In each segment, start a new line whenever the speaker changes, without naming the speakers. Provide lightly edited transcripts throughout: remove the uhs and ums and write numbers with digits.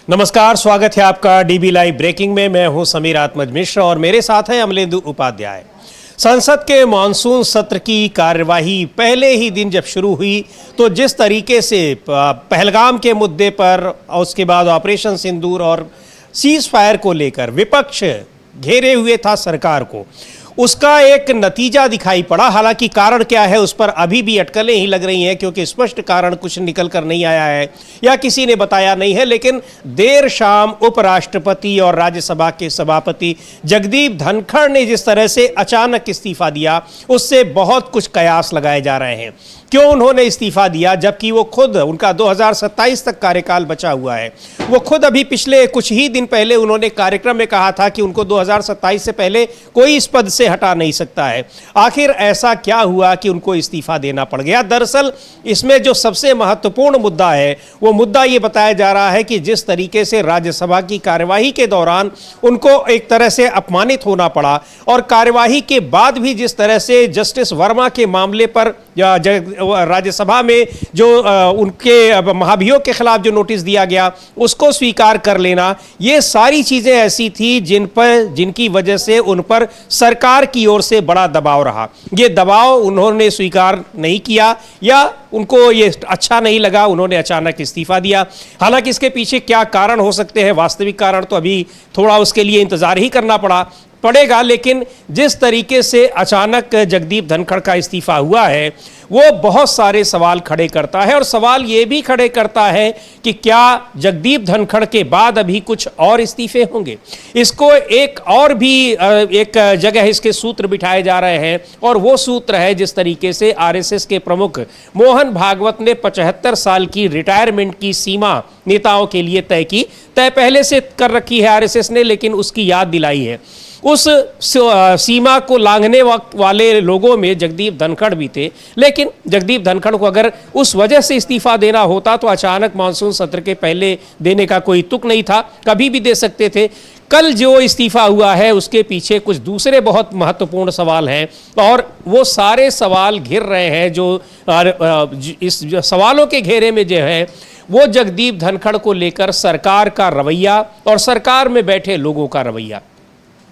नमस्कार, स्वागत है आपका डीबी लाइव ब्रेकिंग में। मैं हूं समीर आत्मज मिश्र और मेरे साथ हैं अमलेंदु उपाध्याय। संसद के मानसून सत्र की कार्यवाही पहले ही दिन जब शुरू हुई तो जिस तरीके से पहलगाम के मुद्दे पर और उसके बाद ऑपरेशन सिंदूर और सीज फायर को लेकर विपक्ष घेरे हुए था सरकार को, उसका एक नतीजा दिखाई पड़ा। हालांकि कारण क्या है उस पर अभी भी अटकलें ही लग रही हैं, क्योंकि स्पष्ट कारण कुछ निकल कर नहीं आया है या किसी ने बताया नहीं है। लेकिन देर शाम उपराष्ट्रपति और राज्यसभा के सभापति जगदीप धनखड़ ने जिस तरह से अचानक इस्तीफा दिया, उससे बहुत कुछ कयास लगाए जा रहे हैं। क्यों उन्होंने इस्तीफा दिया, जबकि वो खुद, उनका 2027 तक कार्यकाल बचा हुआ है। वो खुद अभी पिछले कुछ ही दिन पहले उन्होंने कार्यक्रम में कहा था कि उनको 2027 से पहले कोई इस पद से हटा नहीं सकता है। आखिर ऐसा क्या हुआ कि उनको इस्तीफा देना पड़ गया? दरअसल इसमें जो सबसे महत्वपूर्ण मुद्दा है वो मुद्दा ये बताया जा रहा है कि जिस तरीके से राज्यसभा की कार्यवाही के दौरान उनको एक तरह से अपमानित होना पड़ा और कार्यवाही के बाद भी जिस तरह से जस्टिस वर्मा के मामले पर राज्यसभा में जो उनके महाभियोग के खिलाफ जो नोटिस दिया गया उसको स्वीकार कर लेना, ये सारी चीजें ऐसी थी जिनकी वजह से उन पर सरकार की ओर से बड़ा दबाव रहा। ये दबाव उन्होंने स्वीकार नहीं किया या उनको ये अच्छा नहीं लगा, उन्होंने अचानक इस्तीफा दिया। हालांकि इसके पीछे क्या कारण हो सकते हैं, वास्तविक कारण तो अभी थोड़ा उसके लिए इंतजार ही करना पड़ेगा। लेकिन जिस तरीके से अचानक जगदीप धनखड़ का इस्तीफा हुआ है वो बहुत सारे सवाल खड़े करता है, और सवाल ये भी खड़े करता है कि क्या जगदीप धनखड़ के बाद अभी कुछ और इस्तीफे होंगे। इसको एक और भी एक जगह इसके सूत्र बिठाए जा रहे हैं, और वो सूत्र है जिस तरीके से आरएसएस के प्रमुख मोहन भागवत ने 75 साल की रिटायरमेंट की सीमा नेताओं के लिए तय पहले से कर रखी है आरएसएस ने, लेकिन उसकी याद दिलाई है। उस सीमा को लांघने वाले लोगों में जगदीप धनखड़ भी थे, लेकिन जगदीप धनखड़ को अगर उस वजह से इस्तीफा देना होता तो अचानक मानसून सत्र के पहले देने का कोई तुक नहीं था, कभी भी दे सकते थे। कल जो इस्तीफा हुआ है उसके पीछे कुछ दूसरे बहुत महत्वपूर्ण सवाल हैं, और वो सारे सवाल घिर रहे हैं इस सवालों के घेरे में जो है वो जगदीप धनखड़ को लेकर सरकार का रवैया और सरकार में बैठे लोगों का रवैया।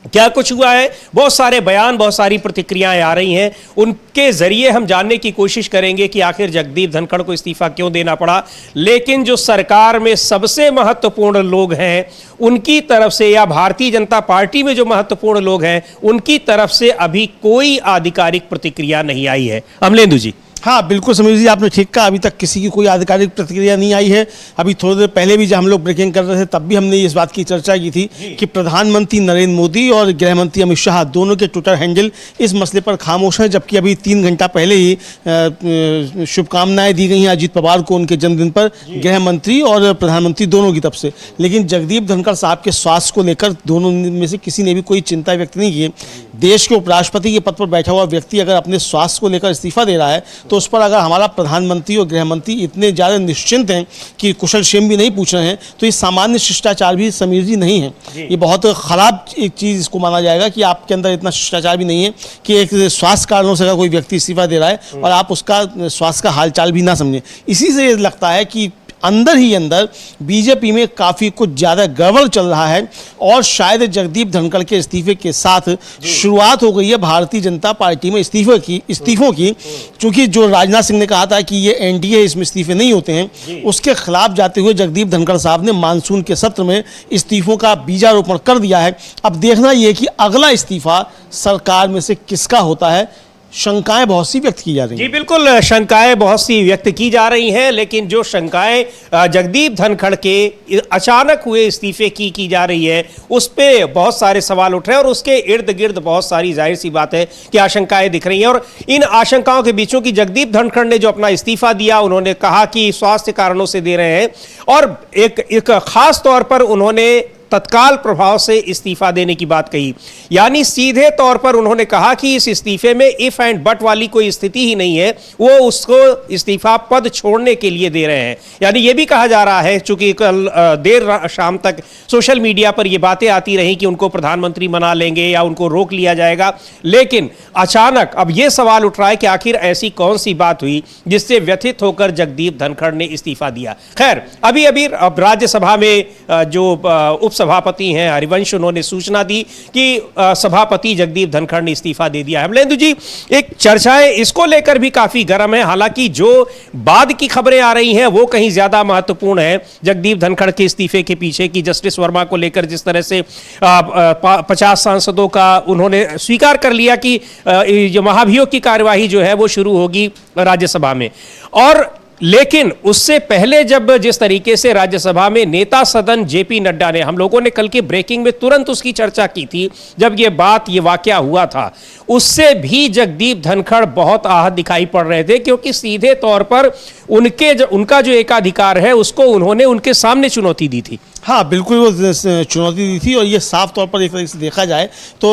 क्या कुछ हुआ है, बहुत सारे बयान, बहुत सारी प्रतिक्रियाएं आ रही हैं, उनके जरिए हम जानने की कोशिश करेंगे कि आखिर जगदीप धनखड़ को इस्तीफा क्यों देना पड़ा। लेकिन जो सरकार में सबसे महत्वपूर्ण लोग हैं उनकी तरफ से, या भारतीय जनता पार्टी में जो महत्वपूर्ण लोग हैं उनकी तरफ से अभी कोई आधिकारिक प्रतिक्रिया नहीं आई है। अमलेंदु जी।
हाँ बिल्कुल समीर जी, आपने ठीक कहा। अभी तक किसी की कोई आधिकारिक प्रतिक्रिया नहीं आई है। अभी थोड़ी देर पहले भी जब हम लोग ब्रेकिंग कर रहे थे तब भी हमने इस बात की चर्चा की थी कि प्रधानमंत्री नरेंद्र मोदी और गृह मंत्री अमित शाह दोनों के ट्विटर हैंडल इस मसले पर खामोश हैं, जबकि अभी 3 घंटा पहले ही शुभकामनाएं दी गई हैं अजीत पवार को उनके जन्मदिन पर, गृह मंत्री और प्रधानमंत्री दोनों की तरफ से। लेकिन जगदीप धनखड़ साहब के स्वास्थ्य को लेकर दोनों में से किसी ने भी कोई चिंता व्यक्त नहीं की। देश के उपराष्ट्रपति के पद पर बैठा हुआ व्यक्ति अगर अपने स्वास्थ्य को लेकर इस्तीफा दे रहा है तो उस पर अगर हमारा प्रधानमंत्री और गृह मंत्री इतने ज़्यादा निश्चिंत हैं कि कुशल क्षेम भी नहीं पूछ रहे हैं, तो ये सामान्य शिष्टाचार भी समीर जी नहीं है। ये बहुत खराब एक चीज़ इसको माना जाएगा कि आपके अंदर इतना शिष्टाचार भी नहीं है कि एक स्वास्थ्य कारणों से अगर कोई व्यक्ति इस्तीफा दे रहा है और आप उसका स्वास्थ्य का हालचाल भी ना समझें। इसी से ये लगता है कि अंदर ही अंदर बीजेपी में काफ़ी कुछ ज़्यादा गड़बड़ चल रहा है, और शायद जगदीप धनखड़ के इस्तीफे के साथ शुरुआत हो गई है भारतीय जनता पार्टी में इस्तीफों की। चूंकि जो राजनाथ सिंह ने कहा था कि ये एनडीए, इसमें इस्तीफे नहीं होते हैं, उसके खिलाफ जाते हुए जगदीप धनखड़ साहब ने मानसून के सत्र में इस्तीफों का बीजारोपण कर दिया है। अब देखना यह कि अगला इस्तीफा सरकार में से किसका होता है। शंकाएं बहुत सी व्यक्त की जा रही हैं।
जी बिल्कुल, शंकाएं बहुत सी व्यक्त की जा रही हैं, लेकिन जो शंकाएं जगदीप धनखड़ के अचानक हुए इस्तीफे की जा रही है उस पे बहुत सारे सवाल उठ रहे हैं, और उसके इर्द गिर्द बहुत सारी जाहिर सी बात है कि आशंकाएं दिख रही हैं। और इन आशंकाओं के बीचों की जगदीप धनखड़ ने जो अपना इस्तीफा दिया, उन्होंने कहा कि स्वास्थ्य कारणों से दे रहे हैं, और एक खास तौर पर उन्होंने तत्काल प्रभाव से इस्तीफा देने की बात कही। यानी सीधे तौर पर उन्होंने कहा कि इस इस्तीफे में इफ एंड बट वाली कोई स्थिति ही नहीं है, वो उसको इस्तीफा पद छोड़ने के लिए दे रहे हैं। यानी ये भी कहा जा रहा है, चूंकि कल देर शाम तक सोशल मीडिया पर ये बातें आती रही कि उनको प्रधानमंत्री बना लेंगे या उनको रोक लिया जाएगा, लेकिन अचानक अब ये सवाल उठ रहा है कि आखिर ऐसी कौन सी बात हुई जिससे व्यथित होकर जगदीप धनखड़ ने इस्तीफा दिया। खैर, अभी अब राज्यसभा में जो उपसभापति हैं हरिवंश, उन्होंने सूचना दी कि सभापति जगदीप धनखड़ ने इस्तीफा दे दिया है। अमलेंदु जी, एक चर्चाएं इसको लेकर भी काफी गर्म है, हालांकि जो बाद की खबरें आ रही हैं वो कहीं ज्यादा महत्वपूर्ण है जगदीप धनखड़ के इस्तीफे के पीछे, की जस्टिस वर्मा को लेकर जिस तरह से 50 सांसदों का उन्होंने स्वीकार कर लिया कि जो महाभियोग की कार्यवाही जो है वो शुरू होगी राज्यसभा में। और लेकिन उससे पहले जब जिस तरीके से राज्यसभा में नेता सदन जेपी नड्डा ने, हम लोगों ने कल की ब्रेकिंग में तुरंत उसकी चर्चा की थी जब ये वाकया हुआ था, उससे भी जगदीप धनखड़ बहुत आहत दिखाई पड़ रहे थे, क्योंकि सीधे तौर पर उनका जो एकाधिकार है उसको उन्होंने उनके सामने चुनौती दी थी।
हाँ, बिल्कुल वो चुनौती दी थी, और ये साफ तौर पर एक तरह से देखा जाए तो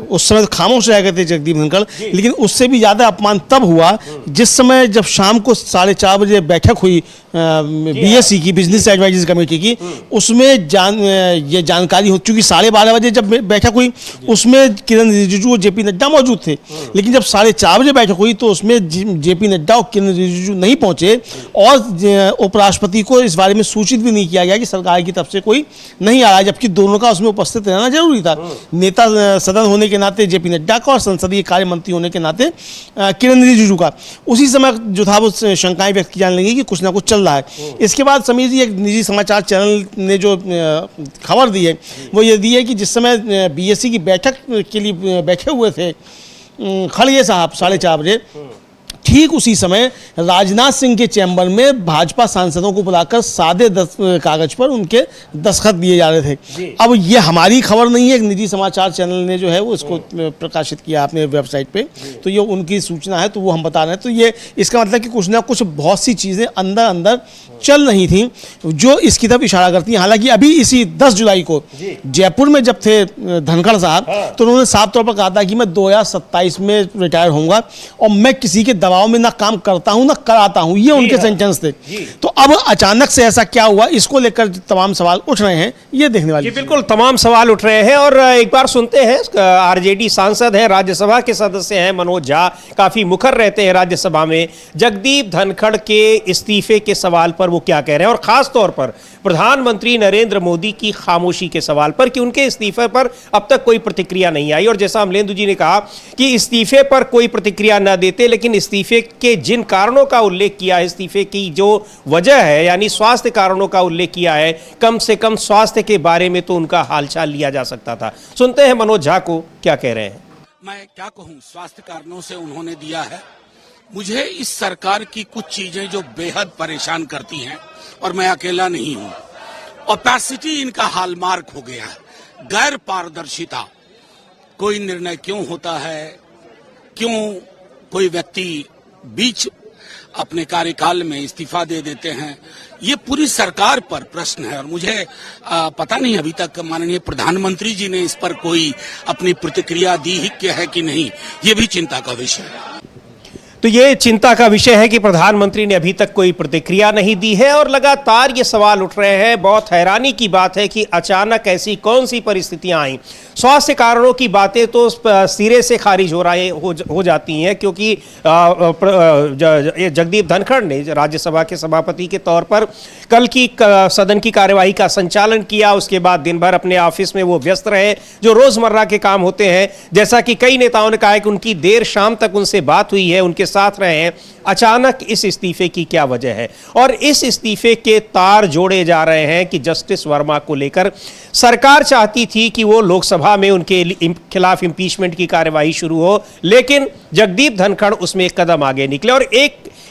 उस समय तो खामोश रह गए थे जगदीप धनखड़, लेकिन उससे भी ज़्यादा अपमान तब हुआ जिस समय जब शाम को 4:30 बजे बैठक हुई बीएससी की, बिजनेस एडवाइजरी कमेटी की, उसमें ये जानकारी हो चुकी 12:30 बजे जब बैठक हुई उसमें किरण रिजिजू और जेपी नड्डा मौजूद थे, लेकिन जब 4:30 बजे बैठक हुई तो उसमें जेपी नड्डा और किरण रिजिजू नहीं पहुंचे, और उपराष्ट्रपति को इस बारे में सूचित भी नहीं किया गया कि सरकार की तरफ से कोई नहीं आ रहा, जबकि दोनों का उसमें उपस्थित रहना जरूरी था, नेता सदन होने के नाते जेपी नड्डा का और संसदीय कार्य मंत्री होने के नाते किरण रिजिजू का। उसी समय जो था वो शंकाएं व्यक्त की जाने लगी कि कुछ ना कुछ चल रहा है। इसके बाद समीर जी, एक निजी समाचार चैनल ने जो खबर दी है वो ये दी है कि जिस समय बीएससी की बैठक के लिए बैठे हुए थे खड़गे साहब 4:30 बजे, ठीक उसी समय राजनाथ सिंह के चैम्बर में भाजपा सांसदों को बुलाकर सादे कागज पर उनके दस्तखत दिए जा रहे थे। अब ये हमारी खबर नहीं है, एक निजी समाचार चैनल ने जो है वो इसको प्रकाशित किया अपने वेबसाइट पे, तो ये उनकी सूचना है, तो वो हम बता रहे हैं। तो ये इसका मतलब कि कुछ ना कुछ बहुत सी चीज़ें अंदर अंदर चल रही थी जो इसकी तरफ इशारा करती हैं। हालांकि अभी इसी 10 जुलाई को जयपुर में जब थे धनखड़ साहब, तो उन्होंने साफ तौर पर कहा था कि मैं 2027 में रिटायर होऊंगा और मैं किसी के दबाव में ना काम करता हूं ना कराता हूं, ये उनके सेंटेंस थे। तो अब अचानक से ऐसा क्या हुआ, इसको लेकर तमाम सवाल उठ रहे हैं, ये देखने वाली।
बिल्कुल तमाम सवाल उठ रहे हैं, और एक बार सुनते हैं आरजेडी सांसद हैं, राज्यसभा के सदस्य हैं मनोज झा, काफी मुखर रहते हैं राज्यसभा में, जगदीप धनखड़ के इस्तीफे के सवाल पर वो क्या कह रहे हैं, और खास तौर पर प्रधानमंत्री नरेंद्र मोदी की खामोशी के सवाल पर कि उनके इस्तीफे पर अब तक कोई प्रतिक्रिया नहीं आई। और जैसा अमलेंदु जी ने कहा कि इस्तीफे पर कोई प्रतिक्रिया न देते, लेकिन इस्तीफे के जिन कारणों का उल्लेख किया है, इस्तीफे की जो वजह है यानी स्वास्थ्य कारणों का उल्लेख किया है, कम से कम स्वास्थ्य के बारे में तो उनका हालचाल लिया जा सकता था। सुनते हैं मनोज झा को क्या कह रहे हैं।
मैं क्या कहूं, स्वास्थ्य कारणों से उन्होंने दिया है। मुझे इस सरकार की कुछ चीजें जो बेहद परेशान करती हैं, और मैं अकेला नहीं हूं। ओपेसिटी इनका हॉलमार्क हो गया है, गैर पारदर्शिता। कोई निर्णय क्यों होता है, क्यों कोई व्यक्ति बीच अपने कार्यकाल में इस्तीफा दे देते हैं, ये पूरी सरकार पर प्रश्न है। और मुझे पता नहीं अभी तक माननीय प्रधानमंत्री जी ने इस पर कोई अपनी प्रतिक्रिया दी है कि नहीं, ये भी चिंता का विषय है।
तो ये चिंता का विषय है कि प्रधानमंत्री ने अभी तक कोई प्रतिक्रिया नहीं दी है, और लगातार ये सवाल उठ रहे हैं। बहुत हैरानी की बात है कि अचानक ऐसी कौन सी परिस्थितियां आई। स्वास्थ्य कारणों की बातें तो सिरे से खारिज हो जाती हैं, क्योंकि जगदीप धनखड़ ने राज्यसभा के सभापति के तौर पर कल की सदन की कार्यवाही का संचालन किया। उसके बाद दिन भर अपने ऑफिस में वो व्यस्त रहे, जो रोजमर्रा के काम होते हैं। जैसा कि कई नेताओं ने कहा है कि उनकी देर शाम तक उनसे बात हुई है, उनके साथ रहे हैं। अचानक इस इस्तीफे की क्या वजह है, और इस इस्तीफे के तार जोड़े जा रहे हैं कि जस्टिस वर्मा को लेकर सरकार चाहती थी कि वो लोकसभा में उनके खिलाफ इंपीचमेंट की कार्यवाही शुरू हो, लेकिन जगदीप धनखड़ उसमें एक कदम आगे निकले। और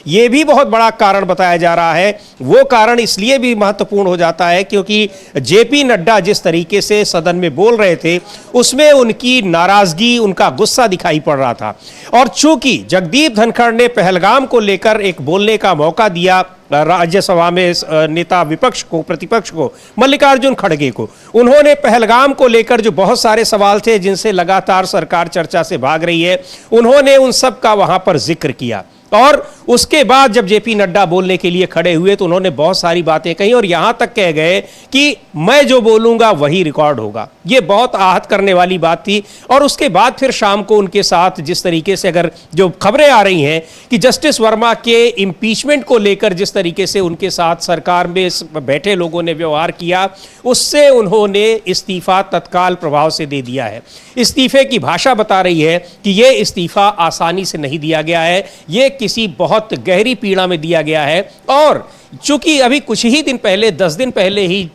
ये भी बहुत बड़ा कारण बताया जा रहा है। वो कारण इसलिए भी महत्वपूर्ण हो जाता है क्योंकि जेपी नड्डा जिस तरीके से सदन में बोल रहे थे उसमें उनकी नाराजगी, उनका गुस्सा दिखाई पड़ रहा था। और चूंकि जगदीप धनखड़ ने पहलगाम को लेकर एक बोलने का मौका दिया राज्यसभा में नेता विपक्ष को, प्रतिपक्ष को, मल्लिकार्जुन खड़गे को, उन्होंने पहलगाम को लेकर जो बहुत सारे सवाल थे जिनसे लगातार सरकार चर्चा से भाग रही है, उन्होंने उन सब का वहां पर जिक्र किया। और उसके बाद जब जेपी नड्डा बोलने के लिए खड़े हुए तो उन्होंने बहुत सारी बातें कही और यहां तक कह गए कि मैं जो बोलूंगा वही रिकॉर्ड होगा। यह बहुत आहत करने वाली बात थी। और उसके बाद फिर शाम को उनके साथ जिस तरीके से, अगर जो खबरें आ रही हैं कि जस्टिस वर्मा के इंपीचमेंट को लेकर जिस तरीके से उनके साथ सरकार में बैठे लोगों ने व्यवहार किया, उससे उन्होंने इस्तीफा तत्काल प्रभाव से दे दिया है। इस्तीफे की भाषा बता रही है कि यह इस्तीफा आसानी से नहीं दिया गया है, यह किसी बहुत गहरी पीड़ा में दिया गया है। और चूंकि अभी कुछ ही दिन पहले, 10 दिन पहले ही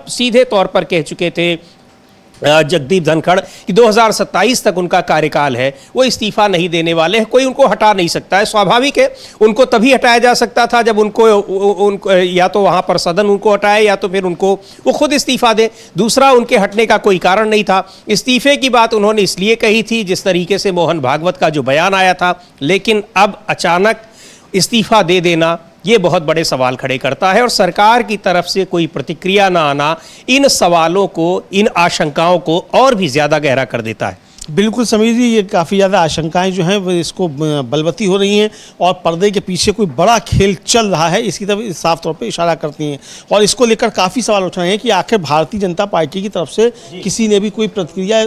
सीधे तौर पर कह चुके थे जगदीप धनखड़ कि 2027 तक उनका कार्यकाल है, वो इस्तीफा नहीं देने वाले हैं, कोई उनको हटा नहीं सकता है। स्वाभाविक है, उनको तभी हटाया जा सकता था जब उनको या तो वहां पर सदन उनको हटाए या तो फिर उनको वो खुद इस्तीफा दे। दूसरा, उनके हटने का कोई कारण नहीं था। इस्तीफे की बात उन्होंने इसलिए कही थी जिस तरीके से मोहन भागवत का जो बयान आया था, लेकिन अब अचानक इस्तीफा दे देना ये बहुत बड़े सवाल खड़े करता है। और सरकार की तरफ से कोई प्रतिक्रिया ना आना इन सवालों को, इन आशंकाओं को और भी ज्यादा गहरा कर देता है।
बिल्कुल समीर जी, ये काफ़ी ज़्यादा आशंकाएं जो हैं वो इसको बलवती हो रही हैं और पर्दे के पीछे कोई बड़ा खेल चल रहा है, इसकी तरफ साफ तौर पे इशारा करती हैं। और इसको लेकर काफ़ी सवाल उठ रहे हैं कि आखिर भारतीय जनता पार्टी की तरफ से किसी ने भी कोई प्रतिक्रिया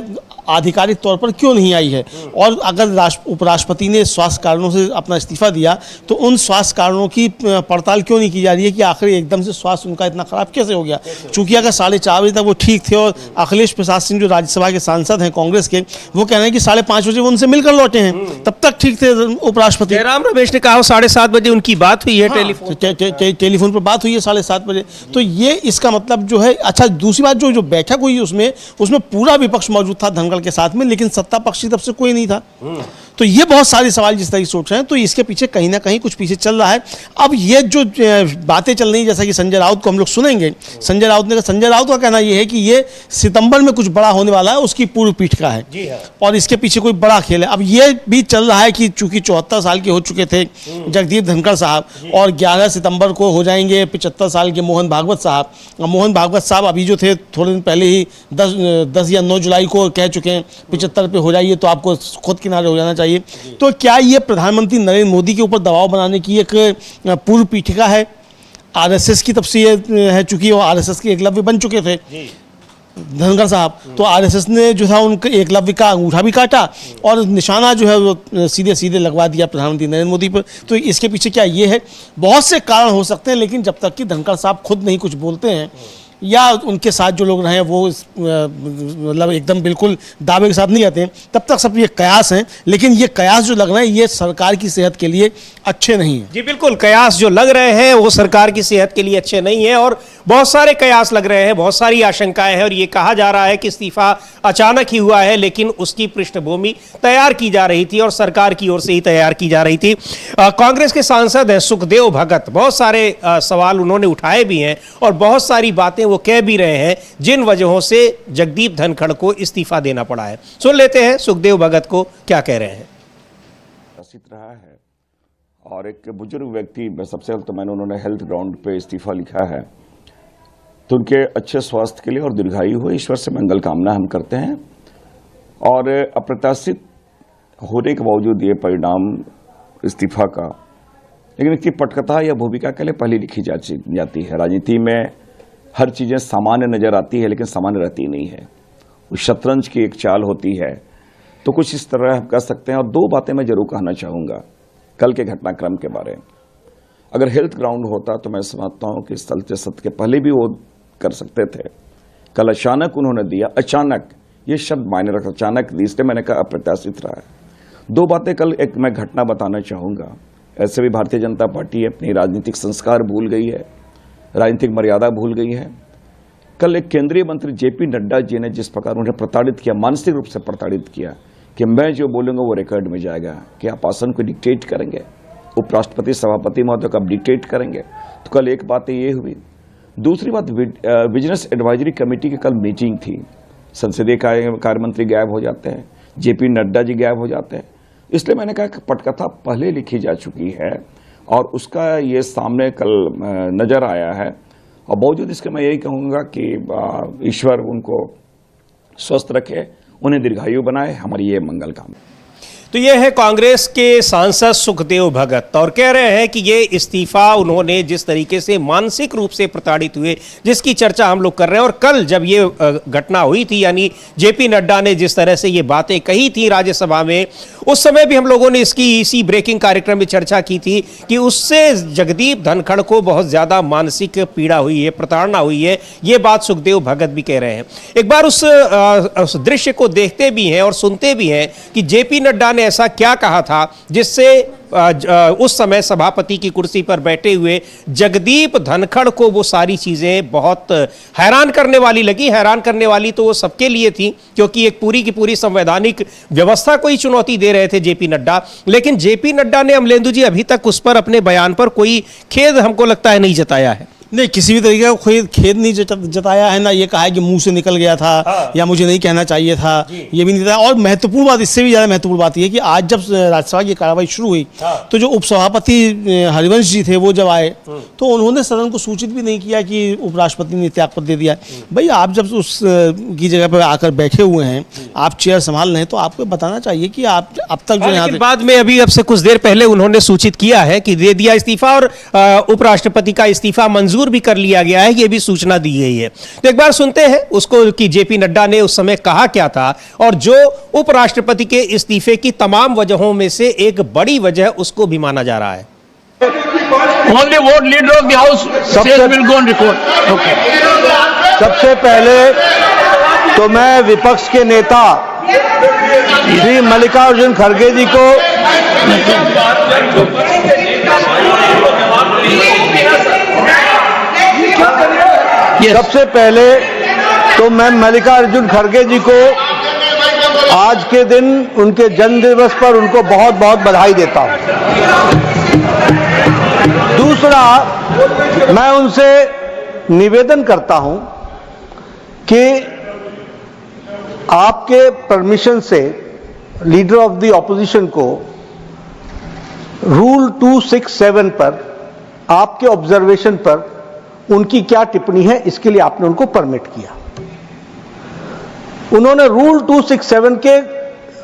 आधिकारिक तौर पर क्यों नहीं आई है। और अगर उपराष्ट्रपति ने स्वास्थ्य कारणों से अपना इस्तीफा दिया तो उन स्वास्थ्य कारणों की पड़ताल क्यों नहीं की जा रही है कि आखिर एकदम से स्वास्थ्य उनका इतना ख़राब कैसे हो गया। चूँकि अगर 4:30 बजे तक वो ठीक थे और अखिलेश प्रसाद सिंह जो राज्यसभा के सांसद हैं कांग्रेस के, वो कह रहे हैं कि 5:30 बजे वो उनसे मिलकर लौटे हैं, तब तक ठीक थे उपराष्ट्रपति।
जयराम रमेश ने कहा 7:30 बजे उनकी बात हुई है,
टेलीफोन पर बात हुई है 7:30 बजे। तो ये इसका मतलब जो है। अच्छा, दूसरी बात, जो बैठक हुई उसमें पूरा विपक्ष मौजूद था धनखड़ के साथ में, लेकिन सत्ता पक्ष की तरफ से कोई नहीं था। तो ये बहुत सारे सवाल जिस तरह से उठ रहे हैं, तो इसके पीछे कहीं ना कहीं कुछ पीछे चल रहा है। अब ये जो बातें चल रही है, जैसा कि संजय राउत को हम लोग सुनेंगे, संजय राउत का कहना ये है कि ये सितंबर में कुछ बड़ा होने वाला है, उसकी पूर्व पीठ का है और इसके पीछे कोई बड़ा खेल है। अब ये भी चल रहा है कि चूंकि 74 साल के हो चुके थे जगदीप धनखड़ साहब और 11 सितंबर को हो जाएंगे 75 साल के मोहन भागवत साहब। मोहन भागवत साहब अभी जो थे थोड़े दिन पहले ही 10 या 9 जुलाई को कह चुके हैं 75 पे हो जाइए तो आपको खुद किनारे हो जाना चाहिए। तो क्या ये प्रधानमंत्री नरेंद्र मोदी के ऊपर दबाव बनाने की एक पूर्व पीठिका है? आरएसएस की तरफ से ये है, चूंकि वो आरएसएस के एकलव्य बन चुके थे धनखड़ साहब, तो आरएसएस ने जो था उनके एकलव्य का अंगूठा भी काटा और निशाना जो है वो सीधे सीधे लगवा दिया प्रधानमंत्री नरेंद्र मोदी पर। तो इसके पीछे क्या ये है? बहुत से कारण हो सकते हैं, लेकिन जब तक कि धनखड़ साहब खुद नहीं कुछ बोलते हैं या उनके साथ जो लोग रहे वो मतलब एकदम बिल्कुल दावे के साथ नहीं आते हैं, तब तक सब ये कयास हैं। लेकिन ये कयास जो लग रहे हैं ये सरकार की सेहत के लिए अच्छे नहीं हैं।
जी बिल्कुल, कयास जो लग रहे हैं वो सरकार की सेहत के लिए अच्छे नहीं है और बहुत सारे कयास लग रहे हैं, बहुत सारी आशंकाएं हैं और ये कहा जा रहा है कि इस्तीफा अचानक ही हुआ है, लेकिन उसकी पृष्ठभूमि तैयार की जा रही थी और सरकार की ओर से ही तैयार की जा रही थी। कांग्रेस के सांसद हैं सुखदेव भगत, बहुत सारे सवाल उन्होंने उठाए भी हैं और बहुत सारी बातें वो कह भी रहे हैं जिन वजहों से जगदीप धनखड़ को इस्तीफा देना पड़ा है। सुन लेते हैं सुखदेव भगत को क्या कह रहे हैं।
रहा है और एक बुजुर्ग व्यक्ति, सबसे पहले तो मैंने उन्होंने हेल्थ ग्राउंड पे इस्तीफा लिखा है, तो उनके अच्छे स्वास्थ्य के लिए और दीर्घायु हो ईश्वर से मंगल कामना हम करते हैं। और अप्रत्याशित होने के बावजूद ये परिणाम इस्तीफा का, लेकिन इसकी पटकथा या भूमिका के लिए पहले लिखी जाती है। राजनीति में हर चीज़ें सामान्य नजर आती है लेकिन सामान्य रहती नहीं है, उस शतरंज की एक चाल होती है। तो कुछ इस तरह हम कह सकते हैं। और दो बातें मैं जरूर कहना चाहूँगा कल के घटनाक्रम के बारे में। अगर हेल्थ ग्राउंड होता तो मैं समझता हूँ कि सत्य के पहले भी वो कर सकते थे। कल अचानक उन्होंने दिया, अचानक ये शब्द मायने रखता, अचानक इसलिए मैंने कहा अप्रत्याशित रहा है। दो बातें कल, एक मैं घटना बताना चाहूँगा। ऐसे भी भारतीय जनता पार्टी अपनी राजनीतिक संस्कार भूल गई है, राजनीतिक मर्यादा भूल गई है। कल एक केंद्रीय मंत्री जेपी नड्डा जी ने जिस प्रकार उन्हें प्रताड़ित किया, मानसिक रूप से प्रताड़ित किया कि मैं जो बोलूँगा वो रिकॉर्ड में जाएगा, कि आप आसन को डिक्टेट करेंगे, उपराष्ट्रपति सभापति महोदय को अपडेट करेंगे। तो कल एक बात ये हुई। दूसरी बात, विजिलेंस एडवाइजरी कमेटी की कल मीटिंग थी। संसदीय कार्य मंत्री गायब हो जाते हैं, जेपी नड्डा जी गायब हो जाते हैं, इसलिए मैंने कहा कि पटकथा पहले लिखी जा चुकी है और उसका ये सामने कल नजर आया है। और बावजूद इसके मैं यही कहूँगा कि ईश्वर उनको स्वस्थ रखे, उन्हें दीर्घायु बनाए, हमारी ये मंगल कामना।
तो ये है कांग्रेस के सांसद सुखदेव भगत, और कह रहे हैं कि ये इस्तीफा उन्होंने जिस तरीके से मानसिक रूप से प्रताड़ित हुए, जिसकी चर्चा हम लोग कर रहे हैं। और कल जब ये घटना हुई थी, यानी जेपी नड्डा ने जिस तरह से ये बातें कही थी राज्यसभा में, उस समय भी हम लोगों ने इसी ब्रेकिंग कार्यक्रम में चर्चा की थी कि उससे जगदीप धनखड़ को बहुत ज्यादा मानसिक पीड़ा हुई है, प्रताड़ना हुई है। ये बात सुखदेव भगत भी कह रहे हैं। एक बार उस दृश्य को देखते भी हैं और सुनते भी हैं कि जेपी नड्डा ने ऐसा क्या कहा था जिससे उस समय सभापति की कुर्सी पर बैठे हुए जगदीप धनखड़ को वो सारी चीजें बहुत हैरान करने वाली लगी। हैरान करने वाली तो वो सबके लिए थी, क्योंकि एक पूरी की पूरी संवैधानिक व्यवस्था को ही चुनौती दे रहे थे जेपी नड्डा। लेकिन जेपी नड्डा ने, अमलेंदु जी, अभी तक उस पर अपने बयान पर कोई खेद हमको लगता है नहीं जताया है।
नहीं, किसी भी तरीके का खेद नहीं जताया है, ना ये कहा है कि मुंह से निकल गया था या मुझे नहीं कहना चाहिए था, ये भी नहीं बताया। और महत्वपूर्ण बात, इससे भी ज्यादा महत्वपूर्ण बात ये कि आज जब राज्यसभा की कार्रवाई शुरू हुई तो जो उपसभापति हरिवंश जी थे वो जब आए तो उन्होंने सदन को सूचित भी नहीं किया कि उपराष्ट्रपति ने त्यागपत्र दे दिया। भाई, आप जब उस की जगह पर आकर बैठे हुए हैं, आप चेयर संभाल रहे हैं, तो आपको बताना चाहिए कि आप अब तक जो यहाँ
बाद में अभी अब से कुछ देर पहले उन्होंने सूचित किया है कि दे दिया इस्तीफा, और उपराष्ट्रपति का इस्तीफा मंजूर भी कर लिया गया है, ये भी सूचना दी गई है। तो एक बार सुनते हैं उसको कि जेपी नड्डा ने उस समय कहा क्या था, और जो उपराष्ट्रपति के इस्तीफे की तमाम वजहों में से एक बड़ी वजह उसको भी माना जा रहा है।
Only what leader of the house says will go on record. Okay.
सबसे पहले तो मैं विपक्ष के नेता श्री मल्लिकार्जुन खड़गे जी को सबसे पहले तो मैं मल्लिकार्जुन खड़गे जी को आज के दिन उनके जन्म दिवस पर उनको बहुत बहुत बधाई देता हूं। दूसरा, मैं उनसे निवेदन करता हूं कि आपके परमिशन से लीडर ऑफ द ऑपोजिशन को रूल 267 पर आपके ऑब्जर्वेशन पर उनकी क्या टिप्पणी है, इसके लिए आपने उनको परमिट किया। उन्होंने रूल 267 के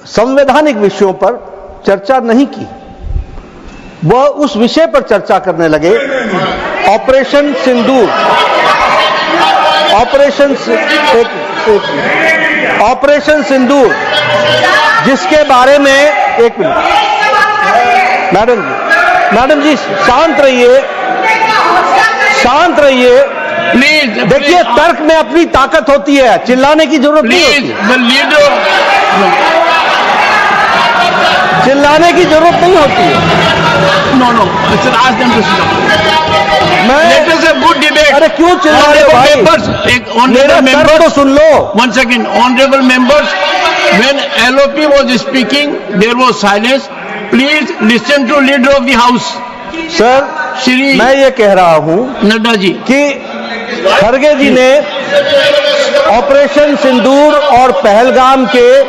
संवैधानिक विषयों पर चर्चा नहीं की, वह उस विषय पर चर्चा करने लगे, ऑपरेशन सिंदूर, ऑपरेशन सिंदूर, जिसके बारे में, एक मिनट मैडम जी शांत रहिए
प्लीज।
देखिए, तर्क में अपनी ताकत होती है, चिल्लाने की जरूरत नहीं होती। चिल्लाने की जरूरत नहीं होती है।
No good debate.
अरे क्यों चिल्ला रहे हो भाई? मेरा तर्क तो सुन लो।
One second, honorable members, when LOP was speaking, there was silence. Please listen to leader of the house.
Sir,
Shri
मैं ये कह रहा हूं
नड्डा जी
कि खड़गे जी ने ऑपरेशन सिंदूर और पहलगाम के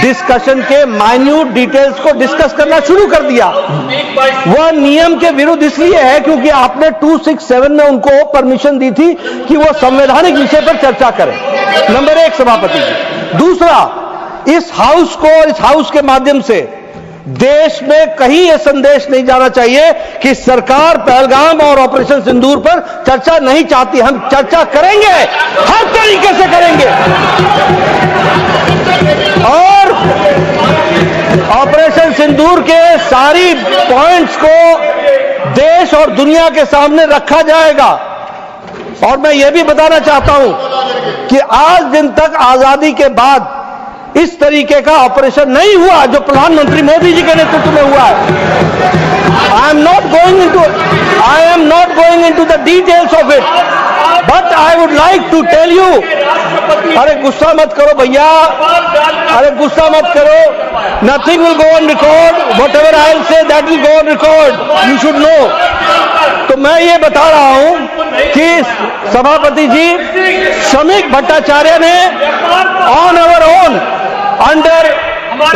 डिस्कशन के माइन्यूट डिटेल्स को डिस्कस करना शुरू कर दिया। वह नियम के विरुद्ध इसलिए है क्योंकि आपने 267 में उनको परमिशन दी थी कि वह संवैधानिक विषय पर चर्चा करें। नंबर एक, सभापति जी। दूसरा, इस हाउस को और इस हाउस के माध्यम से देश में कहीं यह संदेश नहीं जाना चाहिए कि सरकार पहलगाम और ऑपरेशन सिंदूर पर चर्चा नहीं चाहती। हम चर्चा करेंगे, हर तरीके से करेंगे, और ऑपरेशन सिंदूर के सारी पॉइंट्स को देश और दुनिया के सामने रखा जाएगा। और मैं यह भी बताना चाहता हूं कि आज दिन तक आजादी के बाद इस तरीके का ऑपरेशन नहीं हुआ जो प्रधानमंत्री मोदी जी के नेतृत्व में हुआ है। I am not going going into the details of it. But I would like to tell you, अरे गुस्सा मत करो भैया, अरे गुस्सा मत करो. Nothing will go on record. Whatever I'll say, that will go on record. You should know. तो मैं ये बता रहा हूं कि सभापति जी श्रमिक भट्टाचार्य ने on our own under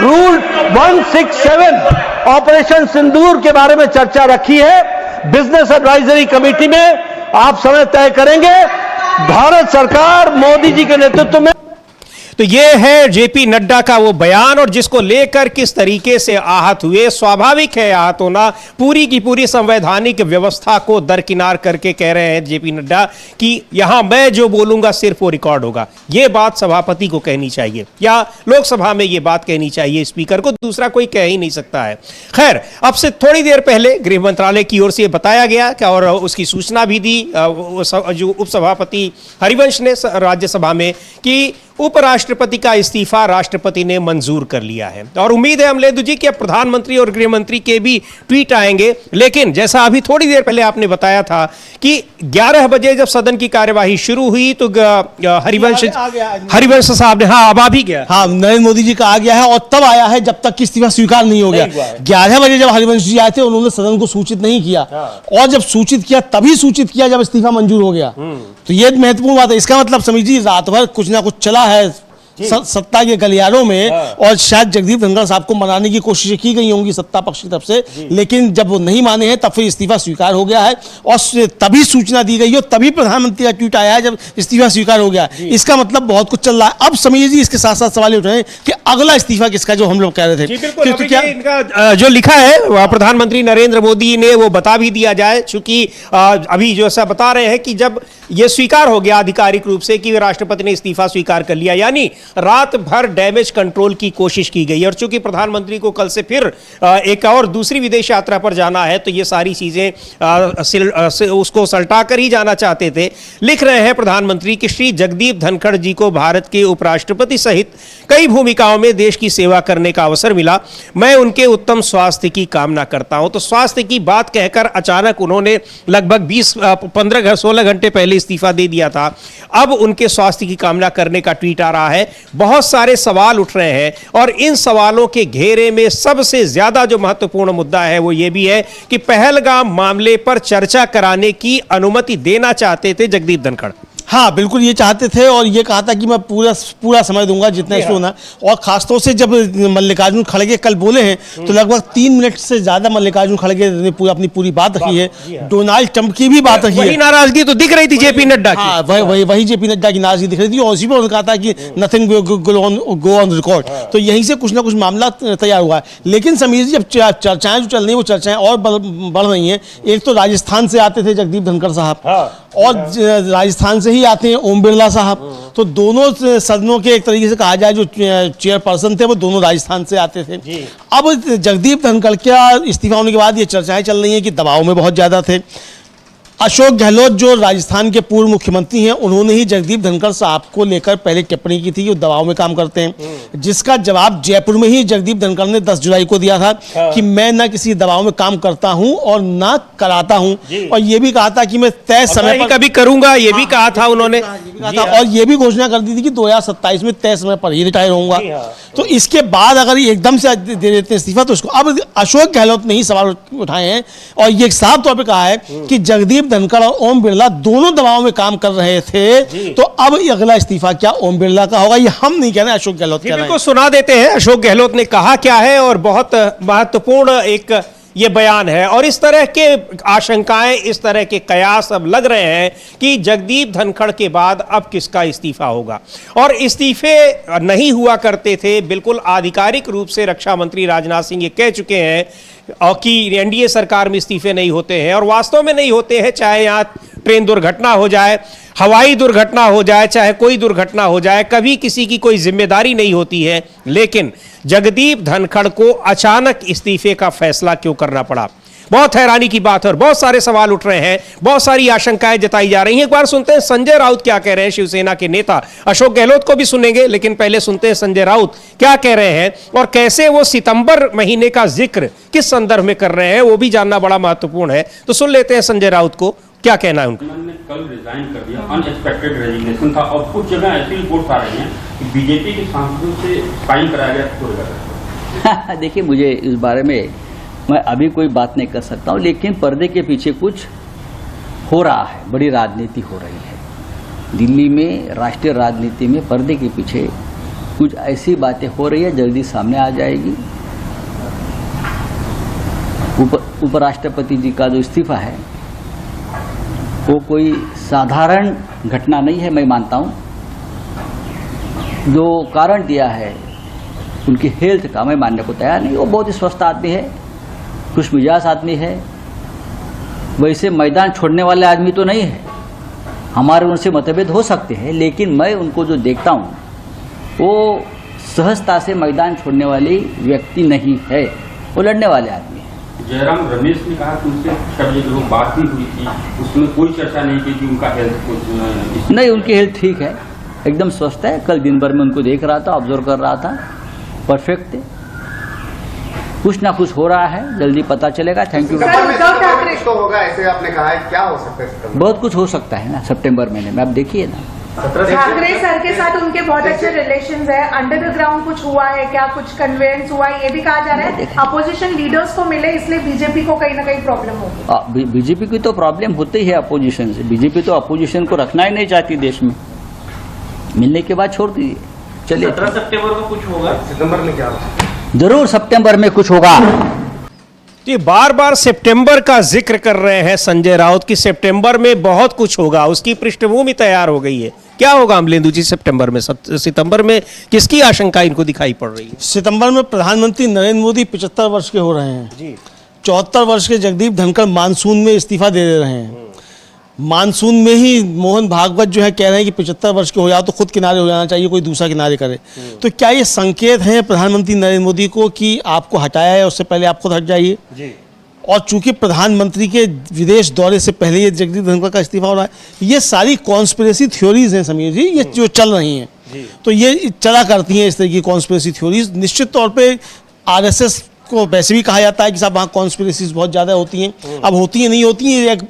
rule 167 operation Sindoor के बारे में चर्चा रखी है बिजनेस एडवाइजरी कमेटी में. आप समय तय करेंगे. भारत सरकार मोदी जी के नेतृत्व में.
तो ये है जेपी नड्डा का वो बयान, और जिसको लेकर किस तरीके से आहत हुए. स्वाभाविक है आहत होना. पूरी की पूरी संवैधानिक व्यवस्था को दरकिनार करके कह रहे हैं जेपी नड्डा कि यहां मैं जो बोलूंगा सिर्फ वो रिकॉर्ड होगा. ये बात सभापति को कहनी चाहिए या लोकसभा में ये बात कहनी चाहिए स्पीकर को. दूसरा कोई कह ही नहीं सकता है. खैर, अब से थोड़ी देर पहले गृह मंत्रालय की ओर से बताया गया कि, और उसकी सूचना भी दी जो उपसभापति हरिवंश ने राज्यसभा में, कि उपराष्ट्रपति का इस्तीफा राष्ट्रपति ने मंजूर कर लिया है. और उम्मीद है अमलेंदु जी कि अब प्रधानमंत्री और गृह मंत्री के भी ट्वीट आएंगे. लेकिन जैसा अभी थोड़ी देर पहले आपने बताया था कि 11 बजे जब सदन की कार्यवाही शुरू हुई तो हरिवंश साहब ने, हाँ अब आ भी गया,
हाँ नरेंद्र मोदी जी का आ गया है, और तब आया है जब तक कि इस्तीफा स्वीकार नहीं हो गया. 11 बजे जब हरिवंश जी आए थे उन्होंने सदन को सूचित नहीं किया, और जब सूचित किया तभी सूचित किया जब इस्तीफा मंजूर हो गया. तो ये महत्वपूर्ण बात है. इसका मतलब समझिए रात भर कुछ ना कुछ चला है सत्ता के गलियारों में, और शायद जगदीप धनखड़ साहब को मनाने की कोशिशें की गई होंगी सत्ता पक्ष की तरफ से, लेकिन जब वो नहीं माने हैं तब फिर इस्तीफा स्वीकार हो गया है, और तभी सूचना दी गई हो, तभी प्रधानमंत्री का ट्वीट आया है जब इस्तीफा स्वीकार हो गया. इसका मतलब बहुत कुछ चल रहा है. अब समझिए जी इसके साथ साथ सवाल उठ रहे हैं कि अगला इस्तीफा किसका, जो हम लोग कह रहे थे.
तो क्या इनका जो लिखा है प्रधानमंत्री नरेंद्र मोदी ने वो बता भी दिया जाए, चूंकि अभी जो ऐसा बता रहे हैं कि जब ये स्वीकार हो गया आधिकारिक रूप से कि राष्ट्रपति ने इस्तीफा स्वीकार कर लिया, यानी रात भर डैमेज कंट्रोल की कोशिश की गई. और चूंकि प्रधानमंत्री को कल से फिर एक और दूसरी विदेश यात्रा पर जाना है, तो ये सारी चीजें उसको सल्टा कर ही जाना चाहते थे. लिख रहे हैं प्रधानमंत्री कि श्री जगदीप धनखड़ जी को भारत के उपराष्ट्रपति सहित कई भूमिकाओं में देश की सेवा करने का अवसर मिला. मैं उनके उत्तम स्वास्थ्य की कामना करता हूं. तो स्वास्थ्य की बात कहकर अचानक उन्होंने लगभग 15-16 घंटे पहले इस्तीफा दे दिया था. अब उनके स्वास्थ्य की कामना करने का ट्वीट आ रहा है. बहुत सारे सवाल उठ रहे हैं, और इन सवालों के घेरे में सबसे ज्यादा जो महत्वपूर्ण मुद्दा है वो ये भी है कि पहलगाम मामले पर चर्चा कराने की अनुमति देना चाहते थे जगदीप धनखड़.
हाँ बिल्कुल ये चाहते थे, और ये कहा था कि मैं पूरा समय दूंगा जितना इसको होना. और खासतौर से जब मल्लिकार्जुन खड़गे कल बोले हैं तो लगभग 3 मिनट से ज्यादा मल्लिकार्जुन खड़गे ने अपनी पूरी बात रखी है. डोनाल्ड ट्रंप की भी बात रखी है.
वही नाराजगी तो दिख रही थी जेपी नड्डा की.
हाँ वही जेपी नड्डा की नाराजगी दिख रही थी, और उसी पर उन्होंने कहा था कि नथिंग गो ऑन रिकॉर्ड. तो यहीं से कुछ ना कुछ मामला तैयार हुआ है. लेकिन समीर जी, जब चर्चाएं जो चल रही है वो चर्चाएं और बढ़ रही हैं. एक तो राजस्थान से आते थे जगदीप धनखड़ साहब, और राजस्थान से ही आते हैं ओम बिरला साहब. तो दोनों सदनों के एक तरीके से कहा जाए जो चेयरपर्सन थे वो दोनों राजस्थान से आते थे. अब जगदीप धनखड़ का इस्तीफा होने के बाद ये चर्चाएं चल रही हैं कि दबाव में बहुत ज्यादा थे. अशोक गहलोत जो राजस्थान के पूर्व मुख्यमंत्री हैं, उन्होंने ही जगदीप धनखड़ साहब को लेकर पहले टिप्पणी की थी कि वो दबाव में काम करते हैं, जिसका जवाब जयपुर में ही जगदीप धनखड़ ने 10 जुलाई को दिया था कि मैं ना किसी दबाव में काम करता हूं और ना कराता हूं. और ये भी कहा था कि मैं तय समय पर
कभी करूंगा, ये भी कहा था उन्होंने.
और ये भी घोषणा कर दी थी कि 2027 में तय समय पर ही रिटायर होऊंगा. तो इसके बाद अगर एकदम से दे देते हैं इस्तीफा, तो उसको अब अशोक गहलोत ने ही सवाल उठाए हैं, और ये साफ तौर पर कहा है कि जगदीप धनखड़ और ओम बिरला दोनों दबाव में काम कर रहे थे. तो अब अगला इस्तीफा क्या ओम बिरला का होगा, ये हम नहीं कह रहे, अशोक गहलोत कह रहे हैं.
सुना देते हैं अशोक गहलोत ने कहा क्या है, और बहुत महत्वपूर्ण एक ये बयान है. और इस तरह के आशंकाएं, इस तरह के कयास अब लग रहे हैं कि जगदीप धनखड़ के बाद अब किसका इस्तीफा होगा. और इस्तीफे नहीं हुआ करते थे. बिल्कुल आधिकारिक रूप से रक्षा मंत्री राजनाथ सिंह ये कह चुके हैं कि एनडीए सरकार में इस्तीफे नहीं होते हैं, और वास्तव में नहीं होते हैं. चाहे यहाँ ट्रेन दुर्घटना हो जाए, हवाई दुर्घटना हो जाए, चाहे कोई दुर्घटना हो जाए, कभी किसी की कोई जिम्मेदारी नहीं होती है. लेकिन जगदीप धनखड़ को अचानक इस्तीफे का फैसला क्यों करना पड़ा, बहुत हैरानी की बात है. और बहुत सारे सवाल उठ रहे हैं, बहुत सारी आशंकाएं जताई जा रही हैं. एक बार सुनते हैं संजय राउत क्या कह रहे हैं, शिवसेना के नेता. अशोक गहलोत को भी सुनेंगे, लेकिन पहले सुनते हैं संजय राउत क्या कह रहे हैं, और कैसे वो सितंबर महीने का जिक्र किस संदर्भ में कर रहे हैं, वो भी जानना बड़ा महत्वपूर्ण है. तो सुन लेते हैं संजय राउत को क्या कहना है उनका?
उन्होंने कल रिजाइन कर दिया, अनएक्सपेक्टेड रेजिग्नेशन था और कुछ जगह ऐसी रिपोर्ट्स आ रही हैं कि बीजेपी के सांसदों से साइन कराया गया।
देखिए, मुझे इस बारे में मैं अभी कोई बात नहीं कर सकता हूं, लेकिन पर्दे के पीछे कुछ हो रहा है, बड़ी राजनीति हो रही है दिल्ली में। राष्ट्रीय राजनीति में पर्दे के पीछे कुछ ऐसी बातें हो रही है, जल्दी सामने आ जाएगी। उपराष्ट्रपति जी का जो इस्तीफा है वो कोई साधारण घटना नहीं है, मैं मानता हूं। जो कारण दिया है उनकी हेल्थ का, मैं मानने को तैयार नहीं। वो बहुत ही स्वस्थ आदमी है, खुशमिजाज आदमी है, वैसे मैदान छोड़ने वाले आदमी तो नहीं है। हमारे उनसे मतभेद हो सकते हैं, लेकिन मैं उनको जो देखता हूं वो सहजता से मैदान छोड़ने वाली व्यक्ति नहीं है, वो लड़ने वाले आदमी है।
जयराम रमेश ने कहा कि उनसे शब्द जो बात नहीं हुई थी उसमें कोई चर्चा नहीं की कि उनका हेल्थ
नहीं, उनकी हेल्थ ठीक है, एकदम स्वस्थ है। कल दिन भर में उनको देख रहा था, ऑब्जर्व कर रहा था, परफेक्ट थे। कुछ ना कुछ हो रहा है, जल्दी पता चलेगा। Thank you.
तो होगा ऐसे आपने कहा है, क्या हो सकता है?
बहुत कुछ हो सकता है ना सितंबर महीने में, आप देखिए ना।
ठाकरे सर के साथ उनके बहुत अच्छे रिलेशंस है। अंडर द ग्राउंड कुछ हुआ है क्या, कुछ कन्वेंस हुआ है, ये भी कहा जा रहा है। अपोजिशन लीडर्स को मिले, इसलिए बीजेपी को कहीं ना कहीं प्रॉब्लम होगी।
बीजेपी की तो प्रॉब्लम होती ही है अपोजिशन से। बीजेपी तो अपोजिशन को रखना ही नहीं चाहती देश में, मिलने के बाद छोड़ दीजिए। चलिए,
17 सितंबर को कुछ होगा। सितंबर में क्या होगा?
जरूर सितंबर में कुछ होगा।
ये बार बार सितंबर का जिक्र कर रहे हैं संजय राउत कि सितंबर में बहुत कुछ होगा, उसकी पृष्ठभूमि तैयार हो गई है। क्या होगा अमलेंदु जी सितंबर में? सितंबर में किसकी आशंका इनको दिखाई पड़ रही है?
सितंबर में प्रधानमंत्री नरेंद्र मोदी 75 वर्ष के हो रहे हैं जी। 74 वर्ष के जगदीप धनखड़ मानसून में इस्तीफा दे रहे हैं। मानसून में ही मोहन भागवत जो है कह रहे हैं कि 75 वर्ष के हो जाओ तो खुद किनारे हो जाना चाहिए, कोई दूसरा किनारे करे। तो क्या ये संकेत है प्रधानमंत्री नरेंद्र मोदी को कि आपको हटाया है, उससे पहले आप खुद हट जाइए जी? और चूंकि प्रधानमंत्री के विदेश दौरे से पहले ये जगदीप धनखड़ का इस्तीफा हो रहा है, ये सारी कॉन्स्पिरेसी थ्योरीज हैं समीर जी, ये जो चल रही हैं, तो ये चला करती हैं इस तरह की कॉन्स्पिरेसी थ्योरीज। निश्चित तौर पे आरएसएस को वैसे भी कहा जाता है कि साहब वहाँ कॉन्स्पिरेसीज बहुत ज़्यादा होती हैं। अब होती हैं नहीं होती हैं, एक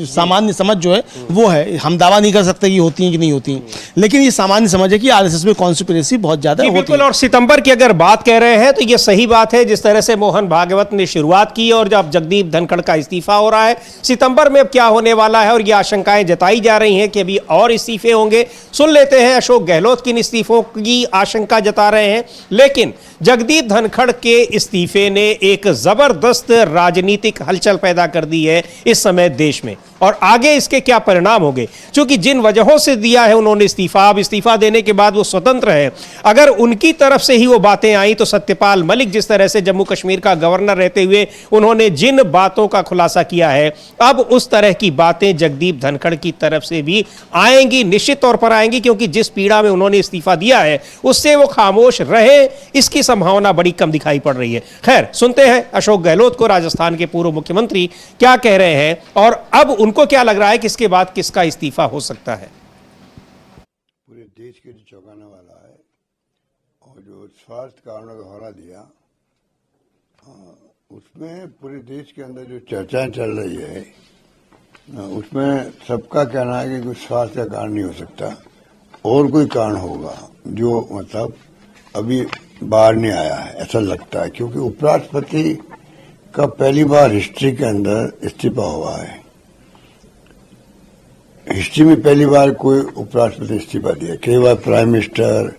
सामान्य समझ जो है वो है। हम दावा नहीं कर सकते कि होती हैं कि नहीं होती हैं, लेकिन ये सामान्य समझ है कि आरएसएस में कॉन्स्पिरेसी बहुत ज़्यादा होती है।
बिल्कुल। और सितंबर की अगर बात कह रहे हैं तो ये सही बात है, जिस तरह से मोहन भागवत ने शुरुआत की और जब जगदीप धनखड़ का इस्तीफा हो रहा है, सितंबर में अब क्या होने वाला है और ये आशंकाएं जताई जा रही हैं कि अभी और इस्तीफे होंगे। सुन लेते हैं अशोक गहलोत किन इस्तीफों की आशंका जता रहे हैं। लेकिन जगदीप धनखड़ के इस्तीफे ने एक जबरदस्त राजनीतिक हलचल पैदा कर दी है इस समय देश में, और आगे इसके क्या परिणाम होंगे, क्योंकि जिन वजहों से दिया है उन्होंने इस्तीफा, अब इस्तीफा देने के बाद वो स्वतंत्र है। अगर उनकी तरफ से ही वो बातें आई तो सत्यपाल मलिक जिस तरह से जम्मू कश्मीर का गवर्नर रहते हुए उन्होंने जिन बातों का खुलासा किया है, अब उस तरह की बातें जगदीप धनखड़ की तरफ से भी आएंगी, निश्चित तौर पर आएंगी, क्योंकि जिस पीड़ा में उन्होंने इस्तीफा दिया है उससे वो खामोश रहे, इसकी संभावना बड़ी कम दिखाई पड़ रही है। खैर, सुनते हैं अशोक गहलोत को, राजस्थान के पूर्व मुख्यमंत्री, क्या कह रहे हैं और अब उनको क्या लग रहा है कि इसके बाद किसका इस्तीफा हो सकता है।
पूरे देश के लिए चौंकाने वाला है, और जो स्वास्थ्य कारणों का हौला दिया, उसमें पूरे देश के अंदर जो चर्चाएं चल रही है, उसमें सबका कहना है कि कोई स्वास्थ्य का कारण नहीं हो सकता, और कोई कारण होगा जो मतलब अभी बाहर नहीं आया है, ऐसा लगता है। क्योंकि उपराष्ट्रपति का पहली बार हिस्ट्री के अंदर इस्तीफा हुआ है। हिस्ट्री में पहली बार कोई उपराष्ट्रपति इस्तीफा दिया। कई बार prime minister,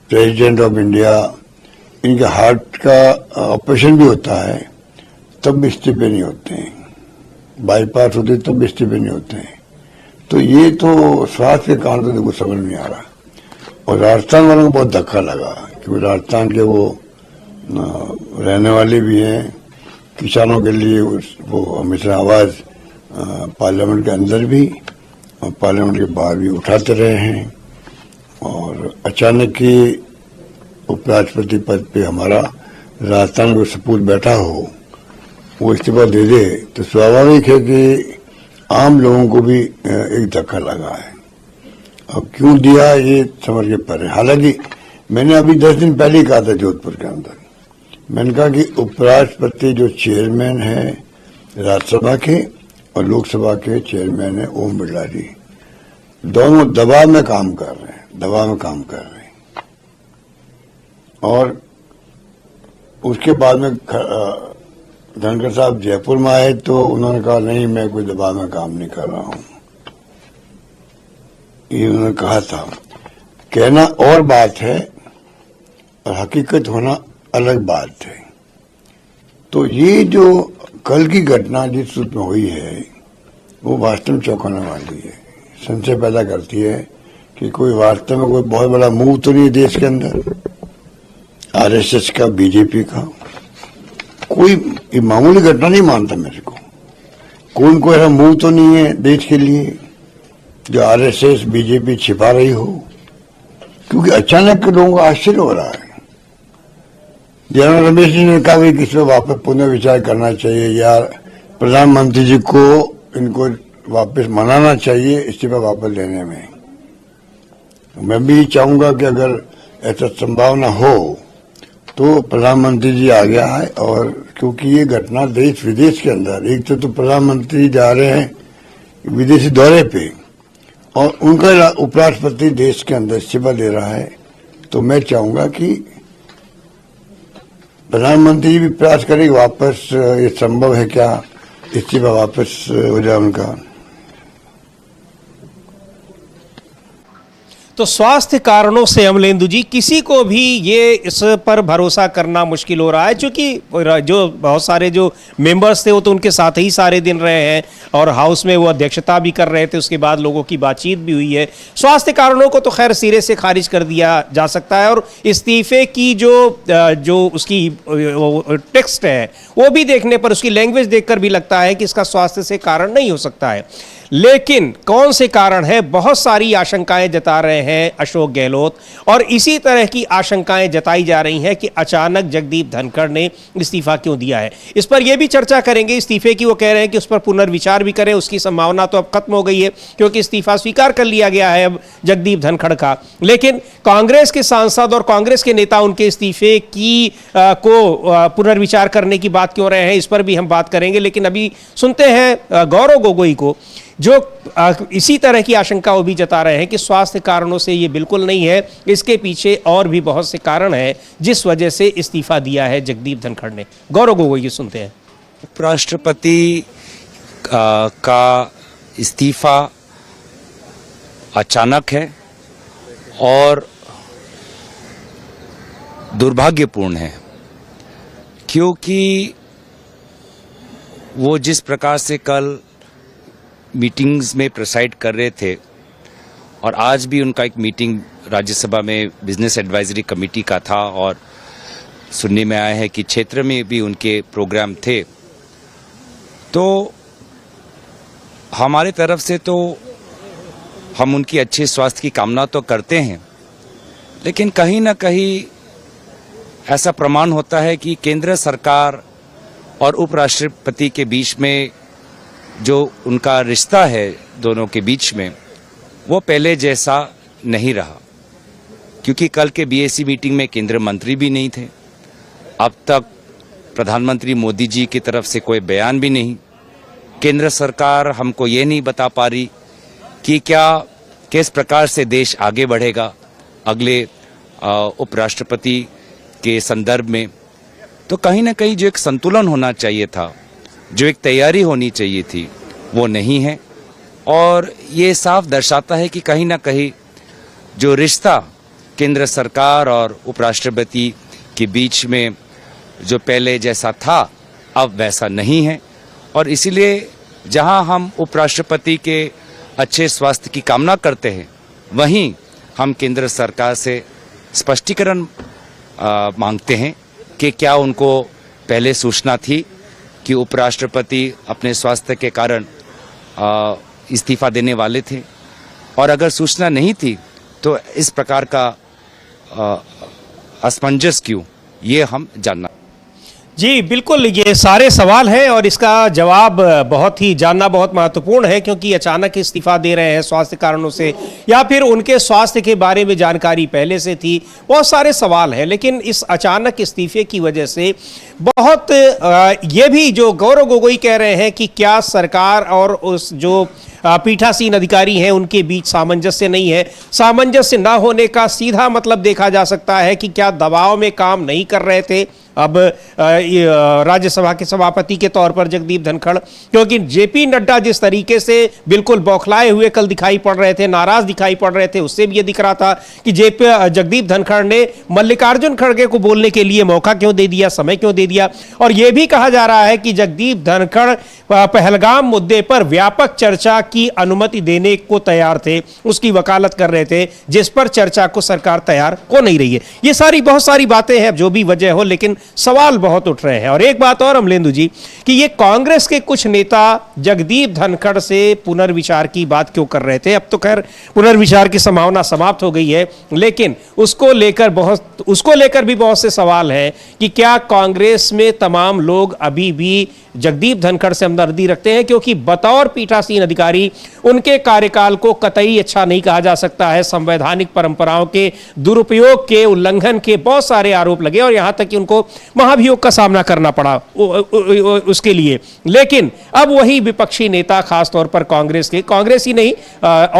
president of India, इनके हार्ट का ऑपरेशन भी होता है तब भी इस्तीफे नहीं होते हैं, बाईपास होते तब भी इस्तीफे नहीं होते हैं। तो ये तो स्वास्थ्य के कारण तो देखो समझ नहीं आ रहा। और राजस्थान वालों को बहुत धक्का लगा, क्योंकि राजस्थान के वो रहने वाले भी हैं, किसानों के लिए वो हमेशा आवाज पार्लियामेंट के अंदर भी और पार्लियामेंट के बाहर भी उठाते रहे हैं। और अचानक ही उपराष्ट्रपति पद पे हमारा राजस्थान को सपूत बैठा हो, वो इस्तीफा दे दे, तो स्वाभाविक है कि आम लोगों को भी एक धक्का लगा है। अब क्यों दिया ये समझ के परे। हालांकि मैंने अभी 10 दिन पहले ही कहा था जोधपुर के अंदर, मैंने कहा कि उपराष्ट्रपति जो चेयरमैन है राज्यसभा के, और लोकसभा के चेयरमैन है ओम बिरला जी। दोनों दबाव में काम कर रहे हैं, दबाव में काम कर रहे हैं। और उसके बाद में धनखड़ साहब जयपुर में आए तो उन्होंने कहा नहीं, मैं कोई दबाव में काम नहीं कर रहा हूं। ये उन्होंने कहा था। कहना और बात है और हकीकत होना अलग बात है। तो ये जो कल की घटना जिस रूप में हुई है वो वास्तव में चौंकाने वाली है, संशय पैदा करती है कि कोई वास्तव में कोई बहुत बड़ा मूव तो नहीं है देश के अंदर, आरएसएस का, बीजेपी का। कोई ये मामूली घटना नहीं मानता मेरे को। कोई ऐसा मूव तो नहीं है देश के लिए जो आरएसएस बीजेपी छिपा रही हो, क्योंकि अचानक लोगों को आश्चर्य हो रहा है। जनरल रमेश जी ने कहा कि इसमें वापस पुनर्विचार करना चाहिए या प्रधानमंत्री जी को इनको वापस मनाना चाहिए इस्तीफा वापस लेने में। मैं भी चाहूंगा कि अगर ऐसा संभावना हो तो प्रधानमंत्री जी आ गया है। और क्योंकि ये घटना देश विदेश के अंदर, एक तो प्रधानमंत्री जा रहे हैं विदेशी दौरे पे और उनका उपराष्ट्रपति देश के अंदर इस्तीफा ले रहा है, तो मैं चाहूंगा कि प्रधानमंत्री भी प्रयास करें वापस, ये संभव है क्या इस्तीफा वापस हो जाए उनका।
तो स्वास्थ्य कारणों से अमलेंदु जी किसी को भी ये इस पर भरोसा करना मुश्किल हो रहा है, क्योंकि जो बहुत सारे जो मेंबर्स थे वो तो उनके साथ ही सारे दिन रहे हैं और हाउस में वो अध्यक्षता भी कर रहे थे, उसके बाद लोगों की बातचीत भी हुई है। स्वास्थ्य कारणों को तो खैर सिरे से खारिज कर दिया जा सकता है और इस्तीफे की जो उसकी टेक्स्ट है वो भी देखने पर, उसकी लैंग्वेज देखकर भी लगता है कि इसका स्वास्थ्य से कारण नहीं हो सकता है। लेकिन कौन से कारण है, बहुत सारी आशंकाएं जता रहे हैं अशोक गहलोत, और इसी तरह की आशंकाएं जताई जा रही हैं कि अचानक जगदीप धनखड़ ने इस्तीफा क्यों दिया है। इस पर यह भी चर्चा करेंगे इस्तीफे की। वो कह रहे हैं कि उस पर पुनर्विचार भी करें, उसकी संभावना तो अब खत्म हो गई है क्योंकि इस्तीफा स्वीकार कर लिया गया है अब जगदीप धनखड़ का। लेकिन कांग्रेस के सांसद और कांग्रेस के नेता उनके इस्तीफे की को पुनर्विचार करने की बात क्यों रहे हैं, इस पर भी हम बात करेंगे। लेकिन अभी सुनते हैं गौरव गोगोई को, जो इसी तरह की आशंका वो भी जता रहे हैं कि स्वास्थ्य कारणों से ये बिल्कुल नहीं है, इसके पीछे और भी बहुत से कारण हैं जिस वजह से इस्तीफा दिया है जगदीप धनखड़ ने। गौरव गोगोई सुनते हैं।
उपराष्ट्रपति का इस्तीफा अचानक है और दुर्भाग्यपूर्ण है, क्योंकि वो जिस प्रकार से कल मीटिंग्स में प्रेसाइड कर रहे थे और आज भी उनका एक मीटिंग राज्यसभा में बिजनेस एडवाइजरी कमेटी का था और सुनने में आया है कि क्षेत्र में भी उनके प्रोग्राम थे। तो हमारे तरफ से तो हम उनकी अच्छे स्वास्थ्य की कामना तो करते हैं, लेकिन कहीं ना कहीं ऐसा प्रमाण होता है कि केंद्र सरकार और उपराष्ट्रपति के बीच में जो उनका रिश्ता है दोनों के बीच में, वो पहले जैसा नहीं रहा। क्योंकि कल के बीएसी मीटिंग में केंद्रीय मंत्री भी नहीं थे, अब तक प्रधानमंत्री मोदी जी की तरफ से कोई बयान भी नहीं। केंद्र सरकार हमको ये नहीं बता पा रही कि किस प्रकार से देश आगे बढ़ेगा अगले उपराष्ट्रपति के संदर्भ में। तो कहीं ना कहीं जो एक संतुलन होना चाहिए था, जो एक तैयारी होनी चाहिए थी, वो नहीं है। और ये साफ दर्शाता है कि कहीं ना कहीं जो रिश्ता केंद्र सरकार और उपराष्ट्रपति के बीच में जो पहले जैसा था अब वैसा नहीं है। और इसीलिए जहां हम उपराष्ट्रपति के अच्छे स्वास्थ्य की कामना करते हैं, वहीं हम केंद्र सरकार से स्पष्टीकरण मांगते हैं कि क्या उनको पहले सूचना थी कि उपराष्ट्रपति अपने स्वास्थ्य के कारण इस्तीफा देने वाले थे, और अगर सूचना नहीं थी तो इस प्रकार का असमंजस क्यों, ये हम जानना।
जी बिल्कुल, ये सारे सवाल हैं और इसका जवाब बहुत ही जानना बहुत महत्वपूर्ण है, क्योंकि अचानक इस्तीफा दे रहे हैं स्वास्थ्य कारणों से या फिर उनके स्वास्थ्य के बारे में जानकारी पहले से थी, बहुत सारे सवाल हैं। लेकिन इस अचानक इस्तीफे की वजह से बहुत ये भी जो गौरव गोगोई कह रहे हैं कि क्या सरकार और उस जो पीठासीन अधिकारी हैं उनके बीच सामंजस्य नहीं है। सामंजस्य न होने का सीधा मतलब देखा जा सकता है कि क्या दबाव में काम नहीं कर रहे थे अब राज्यसभा के सभापति के तौर पर जगदीप धनखड़, क्योंकि जेपी नड्डा जिस तरीके से बिल्कुल बौखलाए हुए कल दिखाई पड़ रहे थे, नाराज दिखाई पड़ रहे थे, उससे भी ये दिख रहा था कि जगदीप धनखड़ ने मल्लिकार्जुन खड़गे को बोलने के लिए मौका क्यों दे दिया, समय क्यों दे दिया। और यह भी कहा जा रहा है कि जगदीप धनखड़ पहलगाम मुद्दे पर व्यापक चर्चा की अनुमति देने को तैयार थे, उसकी वकालत कर रहे थे, जिस पर चर्चा को सरकार तैयार हो नहीं रही है। ये सारी बहुत सारी बातें हैं, जो भी वजह हो, लेकिन सवाल बहुत उठ रहे हैं। और एक बात और अमलेंदु जी, कि ये कांग्रेस के कुछ नेता जगदीप धनखड़ से पुनर्विचार की बात क्यों कर रहे थे। अब तो खैर पुनर्विचार की संभावना समाप्त हो गई है, लेकिन उसको लेकर भी बहुत से सवाल हैं कि क्या कांग्रेस में तमाम लोग अभी भी जगदीप धनखड़ से हमदर्दी रखते हैं, क्योंकि बतौर पीठासीन अधिकारी उनके कार्यकाल को कतई अच्छा नहीं कहा जा सकता है। संवैधानिक परंपराओं के दुरुपयोग के, उल्लंघन के बहुत सारे आरोप लगे और यहां तक कि उनको महाभियोग का सामना करना पड़ा उसके लिए। लेकिन अब वही विपक्षी नेता, खासतौर पर कांग्रेस ही नहीं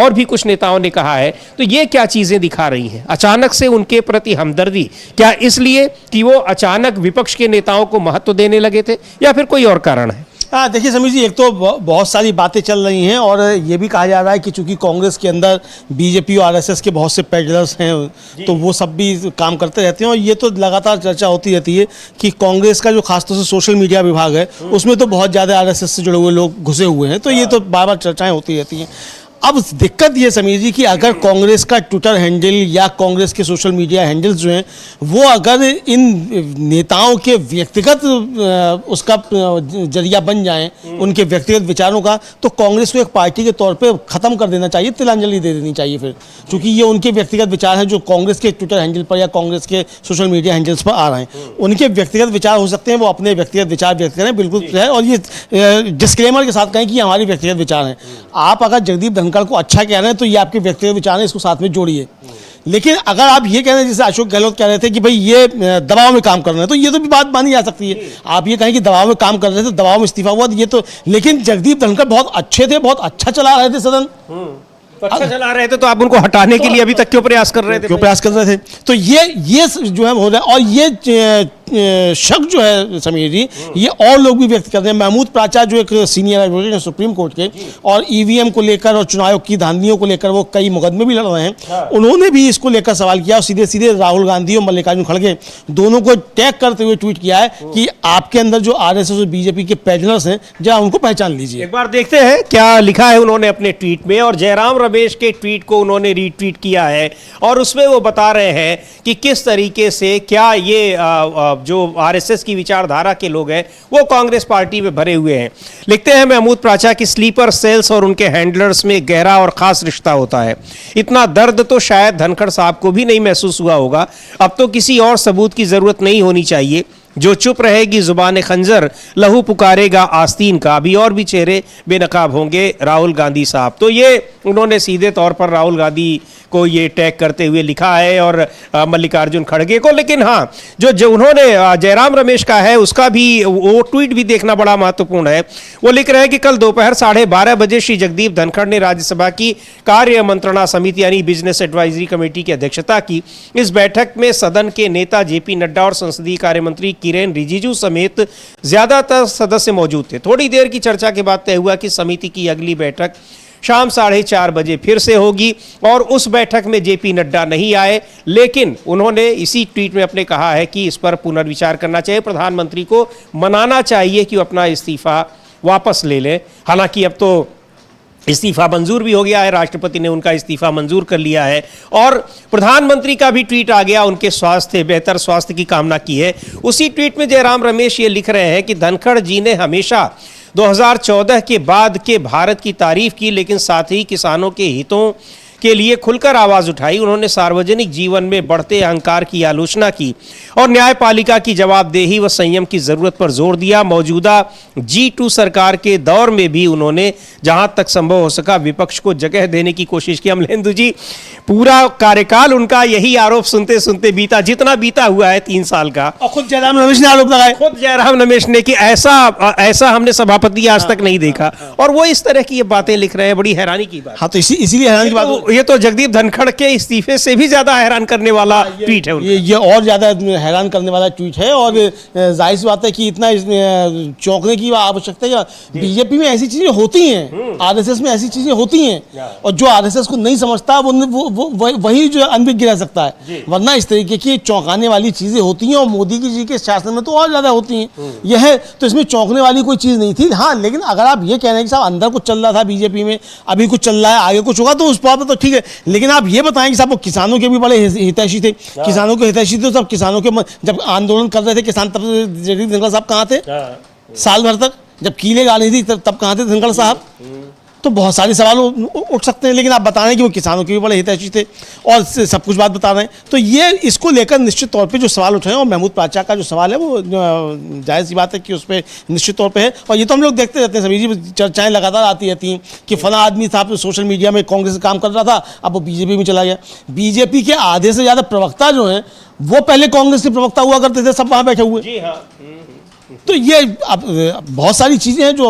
और भी कुछ नेताओं ने कहा है, तो ये क्या चीजें दिखा रही हैं अचानक से उनके प्रति हमदर्दी? क्या इसलिए कि वो अचानक विपक्ष के नेताओं को महत्व देने लगे थे, या फिर कोई और कारण है?
देखिए समीर जी, एक तो बहुत सारी बातें चल रही हैं और ये भी कहा जा रहा है कि चूंकि कांग्रेस के अंदर बीजेपी और आरएसएस के बहुत से पैडलर्स हैं, तो वो सब भी काम करते रहते हैं। और ये तो लगातार चर्चा होती रहती है कि कांग्रेस का जो खासतौर से सोशल मीडिया विभाग है, उसमें तो बहुत ज़्यादा आरएसएस से जुड़े हुए लोग घुसे हुए हैं, तो ये तो बार बार चर्चाएँ होती रहती हैं। अब दिक्कत ये समीर जी कि अगर कांग्रेस का ट्विटर हैंडल या कांग्रेस के सोशल मीडिया हैंडल्स जो हैं, वो अगर इन नेताओं के व्यक्तिगत उसका जरिया बन जाएं, उनके व्यक्तिगत विचारों का, तो कांग्रेस को एक पार्टी के तौर पे ख़त्म कर देना चाहिए, तिलांजलि दे देनी चाहिए फिर, क्योंकि ये उनके व्यक्तिगत विचार हैं जो कांग्रेस के ट्विटर हैंडल पर या कांग्रेस के सोशल मीडिया हैंडल्स पर आ रहे हैं। उनके व्यक्तिगत विचार हो सकते हैं, वो अपने व्यक्तिगत विचार व्यक्त करें, बिल्कुल है, और ये डिस्क्लेमर के साथ कहें कि हमारे व्यक्तिगत विचार हैं। आप अगर जगदीप धनखड़ को अच्छा कह रहे हैं तो ये आपके व्यक्तिगत विचार हैं, इसको साथ में जोड़िए। लेकिन अगर आप ये कह रहे हैं, जैसे अशोक गहलोत कह रहे थे कि भाई ये दबाव में काम कर रहे हैं, तो ये तो भी बात मानी जा सकती है। आप ये कहें कि दबाव में काम कर रहे थे, दबाव में इस्तीफा हुआ, ये तो, लेकिन जगदीप धनखड़ बहुत अच्छे थे, बहुत अच्छा चला रहे थे सदन,
अच्छा चला रहे थे, तो आप उनको हटाने के लिए अभी तक क्यों प्रयास कर रहे थे?
क्यों प्रयास कर रहे थे? तो ये जो है हो रहा है, और ये शक जो है समीर जी, ये और लोग भी व्यक्त करते हैं। महमूद प्राचा जो एक सीनियर एडवोकेट हैं सुप्रीम कोर्ट के, और ईवीएम को लेकर और चुनाव की धांधलियों को लेकर वो कई मुकदमे भी लड़ रहे हैं, उन्होंने भी इसको लेकर सवाल किया और सीधे सीधे राहुल गांधी और मल्लिकार्जुन खड़गे दोनों को टैग करते हुए ट्वीट किया है कि आपके अंदर जो आरएसएस और बीजेपी के पैडलर्स हैं, जरा उनको पहचान लीजिए।
एक बार देखते हैं क्या लिखा है उन्होंने अपने ट्वीट में। और जयराम रमेश के ट्वीट को उन्होंने रीट्वीट किया है और उसमें वो बता रहे हैं कि किस तरीके से क्या ये जो आरएसएस की विचारधारा के लोग हैं वो कांग्रेस पार्टी में भरे हुए हैं। लिखते हैं महमूद प्राचा की स्लीपर सेल्स और उनके हैंडलर्स में गहरा और खास रिश्ता होता है। इतना दर्द तो शायद धनखड़ साहब को भी नहीं महसूस हुआ होगा। अब तो किसी और सबूत की जरूरत नहीं होनी चाहिए। जो चुप रहेगी जुबान खंजर, लहू पुकारेगा आस्तीन का। अभी और भी चेहरे बेनकाब होंगे राहुल गांधी साहब। तो ये उन्होंने सीधे तौर पर राहुल गांधी को ये टैग करते हुए लिखा है और मल्लिकार्जुन खड़गे को। लेकिन हाँ, जो उन्होंने जयराम रमेश का है उसका भी वो ट्वीट भी देखना बड़ा महत्वपूर्ण है। वो लिख रहे हैं कि कल दोपहर 12:30 बजे श्री जगदीप धनखड़ ने राज्यसभा की कार्य मंत्रणा समिति यानी बिजनेस एडवाइजरी कमेटी की अध्यक्षता की। इस बैठक में सदन के नेता जेपी नड्डा और संसदीय कार्य मंत्री किरेन रिजिजू समेत ज्यादातर सदस्य मौजूद थे। थोड़ी देर की चर्चा के बाद तय हुआ कि समिति की अगली बैठक शाम 4:30 बजे फिर से होगी और उस बैठक में जेपी नड्डा नहीं आए। लेकिन उन्होंने इसी ट्वीट में अपने कहा है कि इस पर पुनर्विचार करना चाहिए, प्रधानमंत्री को मनाना चाहिए कि वो अपना इस्तीफा वापस ले लें। हालांकि अब तो इस्तीफा मंजूर भी हो गया है, राष्ट्रपति ने उनका इस्तीफा मंजूर कर लिया है और प्रधानमंत्री का भी ट्वीट आ गया, उनके बेहतर स्वास्थ्य की कामना की है। उसी ट्वीट में जयराम रमेश ये लिख रहे हैं कि धनखड़ जी ने हमेशा 2014 के बाद के भारत की तारीफ की, लेकिन साथ ही किसानों के हितों के लिए खुलकर आवाज उठाई। उन्होंने सार्वजनिक जीवन में बढ़ते अहंकार की आलोचना की और न्यायपालिका की जवाबदेही व संयम की जरूरत पर जोर दिया। मौजूदा G2 सरकार के दौर में भी उन्होंने जहां तक संभव हो सका विपक्ष को जगह देने की कोशिश की। अमलेंदु जी, पूरा कार्यकाल उनका यही आरोप सुनते सुनते बीता, जितना बीता हुआ है 3 साल का।
और खुद जयराम रमेश ने आरोप लगाए,
खुद जयराम रमेश ने कि ऐसा हमने सभापति आज तक नहीं देखा, और वो इस तरह की ये बातें लिख रहे हैं। बड़ी हैरानी की बात।
हाँ, तो इसीलिए हैरानी की बात,
ये तो जगदीप धनखड़ के इस्तीफे से भी ज्यादा हैरान करने वाला ट्वीट है।
ये और ज्यादा हैरान करने वाला ट्वीट है। और जाहिर सी बात है कि इतना चौंकने की आवश्यकता है। बीजेपी में ऐसी चीजें होती हैं, आरएसएस में ऐसी चीजें होती हैं, और जो आरएसएस को नहीं समझता वो वही जो अनभिज्ञ रह सकता है, वरना इस तरीके की चौंकाने वाली चीजें होती हैं। और मोदी जी के शासन में तो और ज्यादा होती हैं। यह है तो इसमें चौंकने वाली कोई चीज नहीं थी। हाँ, लेकिन अगर आप ये कह रहे हैं कि साहब अंदर कुछ चल रहा था बीजेपी में, अभी कुछ चल रहा है, आगे कुछ होगा, तो उस बात में तो ठीक है। लेकिन आप ये बताएं कि साहब वो किसानों के भी बड़े हितैषी थे, किसानों के हितैषी थे। सब किसानों के जब आंदोलन कर रहे थे किसान, तब जगदीप धनखड़ साहब कहाँ थे? साल भर तक जब कीलें गाली थी तब कहाँ थे धनखड़ साहब? तो बहुत सारे सवाल उठ सकते हैं। लेकिन आप बता रहे हैं कि वो किसानों के भी बड़े हितैषी थे और सब कुछ बात बता रहे हैं, तो ये इसको लेकर निश्चित तौर पे जो सवाल उठ रहे हैं, और महमूद पाचा का जो सवाल है वो जायज़ सी बात है कि उस पर निश्चित तौर पे है। और ये तो हम लोग देखते रहते हैं, सभी जी चर्चाएं लगातार आती रहती हैं कि फला आदमी था सोशल मीडिया में कांग्रेस से काम कर रहा था, अब वो बीजेपी में चला गया। बीजेपी के आधे से ज़्यादा प्रवक्ता जो हैं वो पहले कांग्रेस के प्रवक्ता हुआ करते थे, सब वहाँ बैठे हुए।
जी हाँ।
तो ये अब बहुत सारी चीज़ें हैं जो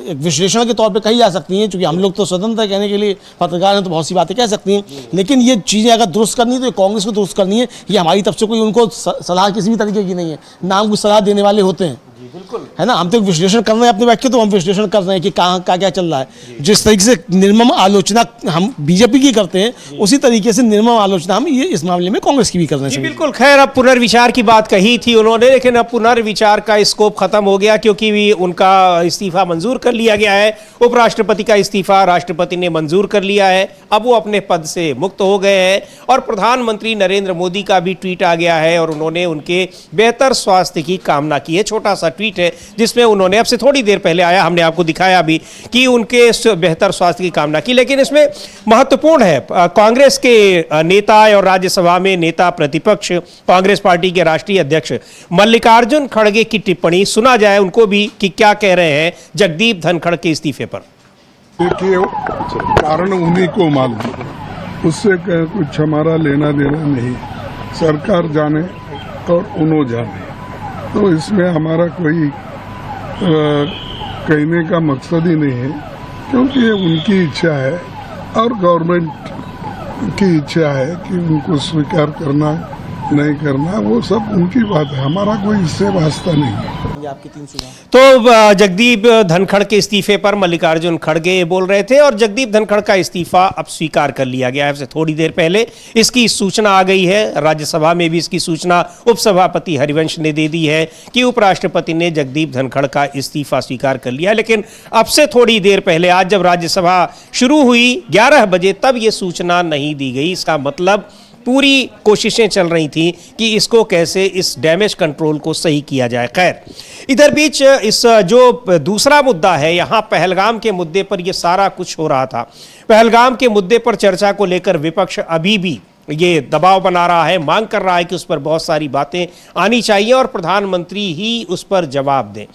एक विश्लेषण के तौर पे कही जा सकती हैं, क्योंकि हम लोग तो स्वतंत्र है कहने के लिए, पत्रकार हैं तो बहुत सी बातें कह सकती हैं। लेकिन ये चीज़ें अगर दुरुस्त करनी है तो कांग्रेस को दुरुस्त करनी है। ये हमारी तरफ से कोई उनको सलाह किसी भी तरीके की नहीं है, ना हम कुछ सलाह देने वाले होते हैं, है ना। हम तो एक विश्लेषण कर रहे हैं अपने वाक्य, तो हम विश्लेषण कर रहे हैं कि कहाँ का क्या चल रहा है। जिस तरीके से निर्मम आलोचना हम बीजेपी की करते हैं, उसी तरीके से निर्मम आलोचना हम ये इस मामले में कांग्रेस की भी कर रहे हैं।
बिल्कुल। खैर, अब पुनर्विचार की बात कही थी उन्होंने, लेकिन अब पुनर्विचार का स्कोप खत्म हो गया, क्योंकि उनका इस्तीफा मंजूर कर लिया गया है। उपराष्ट्रपति का इस्तीफा राष्ट्रपति ने मंजूर कर लिया है। अब वो अपने पद से मुक्त हो गए हैं। और प्रधानमंत्री नरेंद्र मोदी का भी ट्वीट आ गया है और उन्होंने उनके बेहतर स्वास्थ्य की कामना की है। छोटा सा ट्वीट है जिसमें उन्होंने, अब से थोड़ी देर पहले आया, हमने आपको दिखाया भी, कि उनके बेहतर स्वास्थ्य की कामना की। लेकिन इसमें महत्वपूर्ण है, कांग्रेस के नेता और राज्यसभा में नेता प्रतिपक्ष कांग्रेस पार्टी के राष्ट्रीय अध्यक्ष मल्लिकार्जुन खड़गे की टिप्पणी। सुना जाए उनको भी कि क्या कह रहे हैं जगदीप धनखड़ के इस्तीफे पर।
देखिए, कारण उन्हीं को मालूम, उससे कुछ हमारा लेना देना नहीं। सरकार जाने और उन्हों जाने, तो इसमें हमारा कोई कहने का मकसद ही नहीं है, क्योंकि ये उनकी इच्छा है और गवर्नमेंट की इच्छा है कि उनको स्वीकार करना नहीं करना, वो सब उनकी बात है, हमारा कोई इससे वास्ता नहीं है।
तो जगदीप धनखड़ के इस्तीफे पर मल्लिकार्जुन खड़गे बोल रहे थे, और जगदीप धनखड़ का इस्तीफा अब स्वीकार कर लिया गया है। थोड़ी देर पहले इसकी सूचना आ गई है, राज्यसभा में भी इसकी सूचना उपसभापति हरिवंश ने दे दी है कि उपराष्ट्रपति ने जगदीप धनखड़ का इस्तीफा स्वीकार कर लिया। लेकिन अब से थोड़ी देर पहले, आज जब राज्यसभा शुरू हुई 11 बजे, तब ये सूचना नहीं दी गई। इसका मतलब पूरी कोशिशें चल रही थी कि इसको कैसे, इस डैमेज कंट्रोल को सही किया जाए। खैर, इधर बीच इस जो दूसरा मुद्दा है, यहाँ पहलगाम के मुद्दे पर यह सारा कुछ हो रहा था। पहलगाम के मुद्दे पर चर्चा को लेकर विपक्ष अभी भी ये दबाव बना रहा है, मांग कर रहा है कि उस पर बहुत सारी बातें आनी चाहिए और प्रधानमंत्री ही उस पर जवाब दें।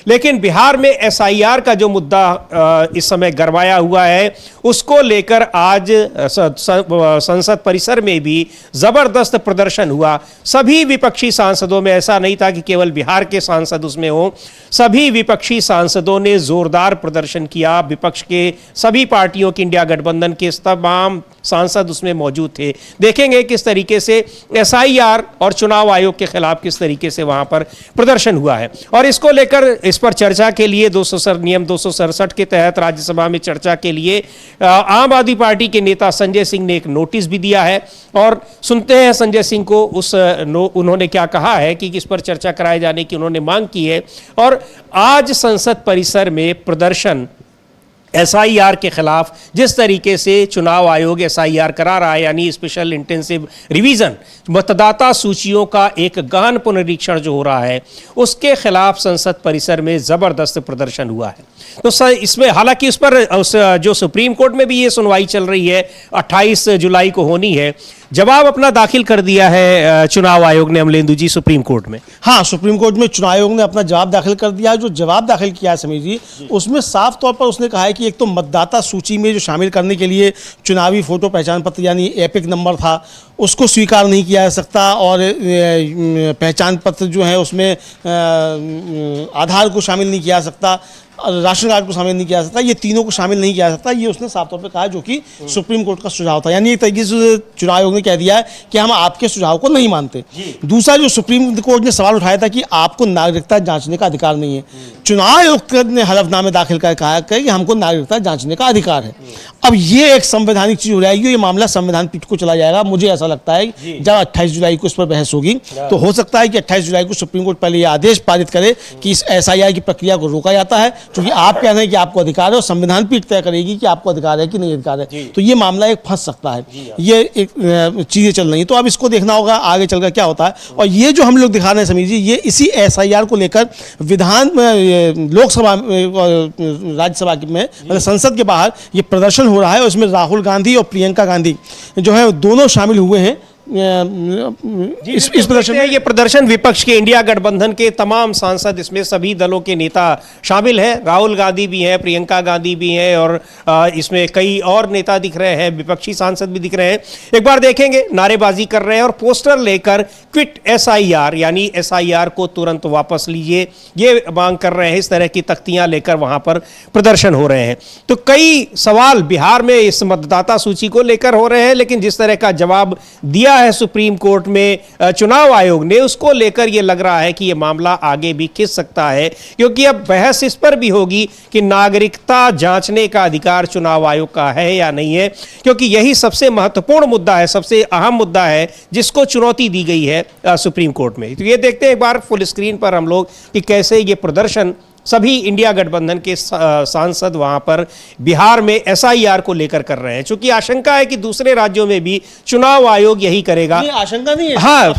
लेकिन बिहार में SIR का जो मुद्दा इस समय गरमाया हुआ है, उसको लेकर आज संसद परिसर में भी जबरदस्त प्रदर्शन हुआ। सभी विपक्षी सांसदों में, ऐसा नहीं था कि केवल बिहार के सांसद उसमें हो, सभी विपक्षी सांसदों ने जोरदार प्रदर्शन किया। विपक्ष के सभी पार्टियों के, इंडिया गठबंधन के तमाम सांसद उसमें मौजूद थे। देखेंगे किस तरीके से SIR और चुनाव आयोग के खिलाफ किस तरीके से वहां पर प्रदर्शन हुआ है। और इसको लेकर, इस पर चर्चा के लिए नियम 267 के तहत राज्यसभा में चर्चा के लिए आम आदमी पार्टी के नेता संजय सिंह ने एक नोटिस भी दिया है। और सुनते हैं संजय सिंह को, उन्होंने क्या कहा है कि इस पर चर्चा कराए जाने की उन्होंने मांग की है। और आज संसद परिसर में प्रदर्शन एसआईआर के खिलाफ जिस तरीके से चुनाव आयोग एसआईआर करा रहा है, यानी स्पेशल इंटेंसिव रिवीजन, मतदाता सूचियों का एक गहन पुनरीक्षण जो हो रहा है, उसके खिलाफ संसद परिसर में जबरदस्त प्रदर्शन हुआ है। तो इसमें हालांकि उस पर जो सुप्रीम कोर्ट में भी ये सुनवाई चल रही है, 28 जुलाई को होनी है। जवाब अपना दाखिल कर दिया है चुनाव आयोग ने, अमलेंदु जी, सुप्रीम कोर्ट में।
हाँ, सुप्रीम कोर्ट में चुनाव आयोग ने अपना जवाब दाखिल कर दिया है। जो जवाब दाखिल किया है समीर जी, उसमें साफ तौर पर उसने कहा है कि एक तो मतदाता सूची में जो शामिल करने के लिए चुनावी फोटो पहचान पत्र यानी एपिक नंबर था, उसको स्वीकार नहीं किया जा सकता, और पहचान पत्र जो है उसमें आधार को शामिल नहीं किया जा सकता, राशन कार्ड को शामिल नहीं किया जा सकता, ये तीनों को शामिल नहीं किया जा सकता। ये उसने साफ तौर पे कहा, जो कि सुप्रीम कोर्ट का सुझाव था। यानी एक तरीके से चुनाव आयोग ने कह दिया है कि हम आपके सुझाव को नहीं मानते। दूसरा, जो सुप्रीम कोर्ट ने सवाल उठाया था कि आपको नागरिकता जांचने का अधिकार नहीं है, चुनाव आयोग ने हलफनामे दाखिल कर कहा कि हमको नागरिकता जांचने का अधिकार है। अब ये एक संवैधानिक चीज हो जाएगी, ये मामला संविधान पीठ को चला जाएगा। मुझे ऐसा लगता है जब 28 जुलाई को इस पर बहस होगी, तो हो सकता है कि 28 जुलाई को सुप्रीम कोर्ट पहले ये आदेश पारित करे कि इस एसआईआर की प्रक्रिया को रोका जाता है, क्योंकि आप कह रहे हैं कि आपको अधिकार है और संविधान पीठ तय करेगी कि आपको अधिकार है कि नहीं अधिकार है। तो ये मामला एक फंस सकता है। ये एक चीजें चल रही, तो अब इसको देखना होगा आगे चलकर क्या होता है। और ये जो हम लोग दिखा रहे हैं समीर जी, ये इसी एसआईआर को लेकर लोकसभा राज्यसभा में, मतलब संसद के बाहर ये प्रदर्शन हो रहा है, और इसमें राहुल गांधी और प्रियंका गांधी जो है दोनों शामिल हुए हैं इस प्रदर्शन में।
ये प्रदर्शन विपक्ष के इंडिया गठबंधन के तमाम सांसद, इसमें सभी दलों के नेता शामिल हैं। राहुल गांधी भी हैं, प्रियंका गांधी भी हैं, और इसमें कई और नेता दिख रहे हैं, विपक्षी सांसद भी दिख रहे हैं। एक बार देखेंगे, नारेबाजी कर रहे हैं और पोस्टर लेकर क्विट एसआईआर, यानी एसआईआर को तुरंत वापस लीजिए, ये मांग कर रहे हैं। इस तरह की तख्तियां लेकर वहां पर प्रदर्शन हो रहे हैं। तो कई सवाल बिहार में इस मतदाता सूची को लेकर हो रहे हैं, लेकिन जिस तरह का जवाब दिया है सुप्रीम कोर्ट में चुनाव आयोग ने, उसको लेकर यह लग रहा है कि यह मामला आगे भी खिंच सकता है, क्योंकि अब बहस इस पर भी होगी कि नागरिकता जांचने का अधिकार चुनाव आयोग का है या नहीं है, क्योंकि यही सबसे महत्वपूर्ण मुद्दा है, सबसे अहम मुद्दा है, जिसको चुनौती दी गई है सुप्रीम कोर्ट में। तो ये देखते हैं एक बार फुल स्क्रीन पर हम लोग कि कैसे ये प्रदर्शन सभी इंडिया गठबंधन के सांसद वहां पर बिहार में एसआईआर को लेकर कर रहे हैं। चूंकि आशंका है कि दूसरे राज्यों में भी चुनाव आयोग यही करेगा।
नहीं, आशंका नहीं है,
हाँ,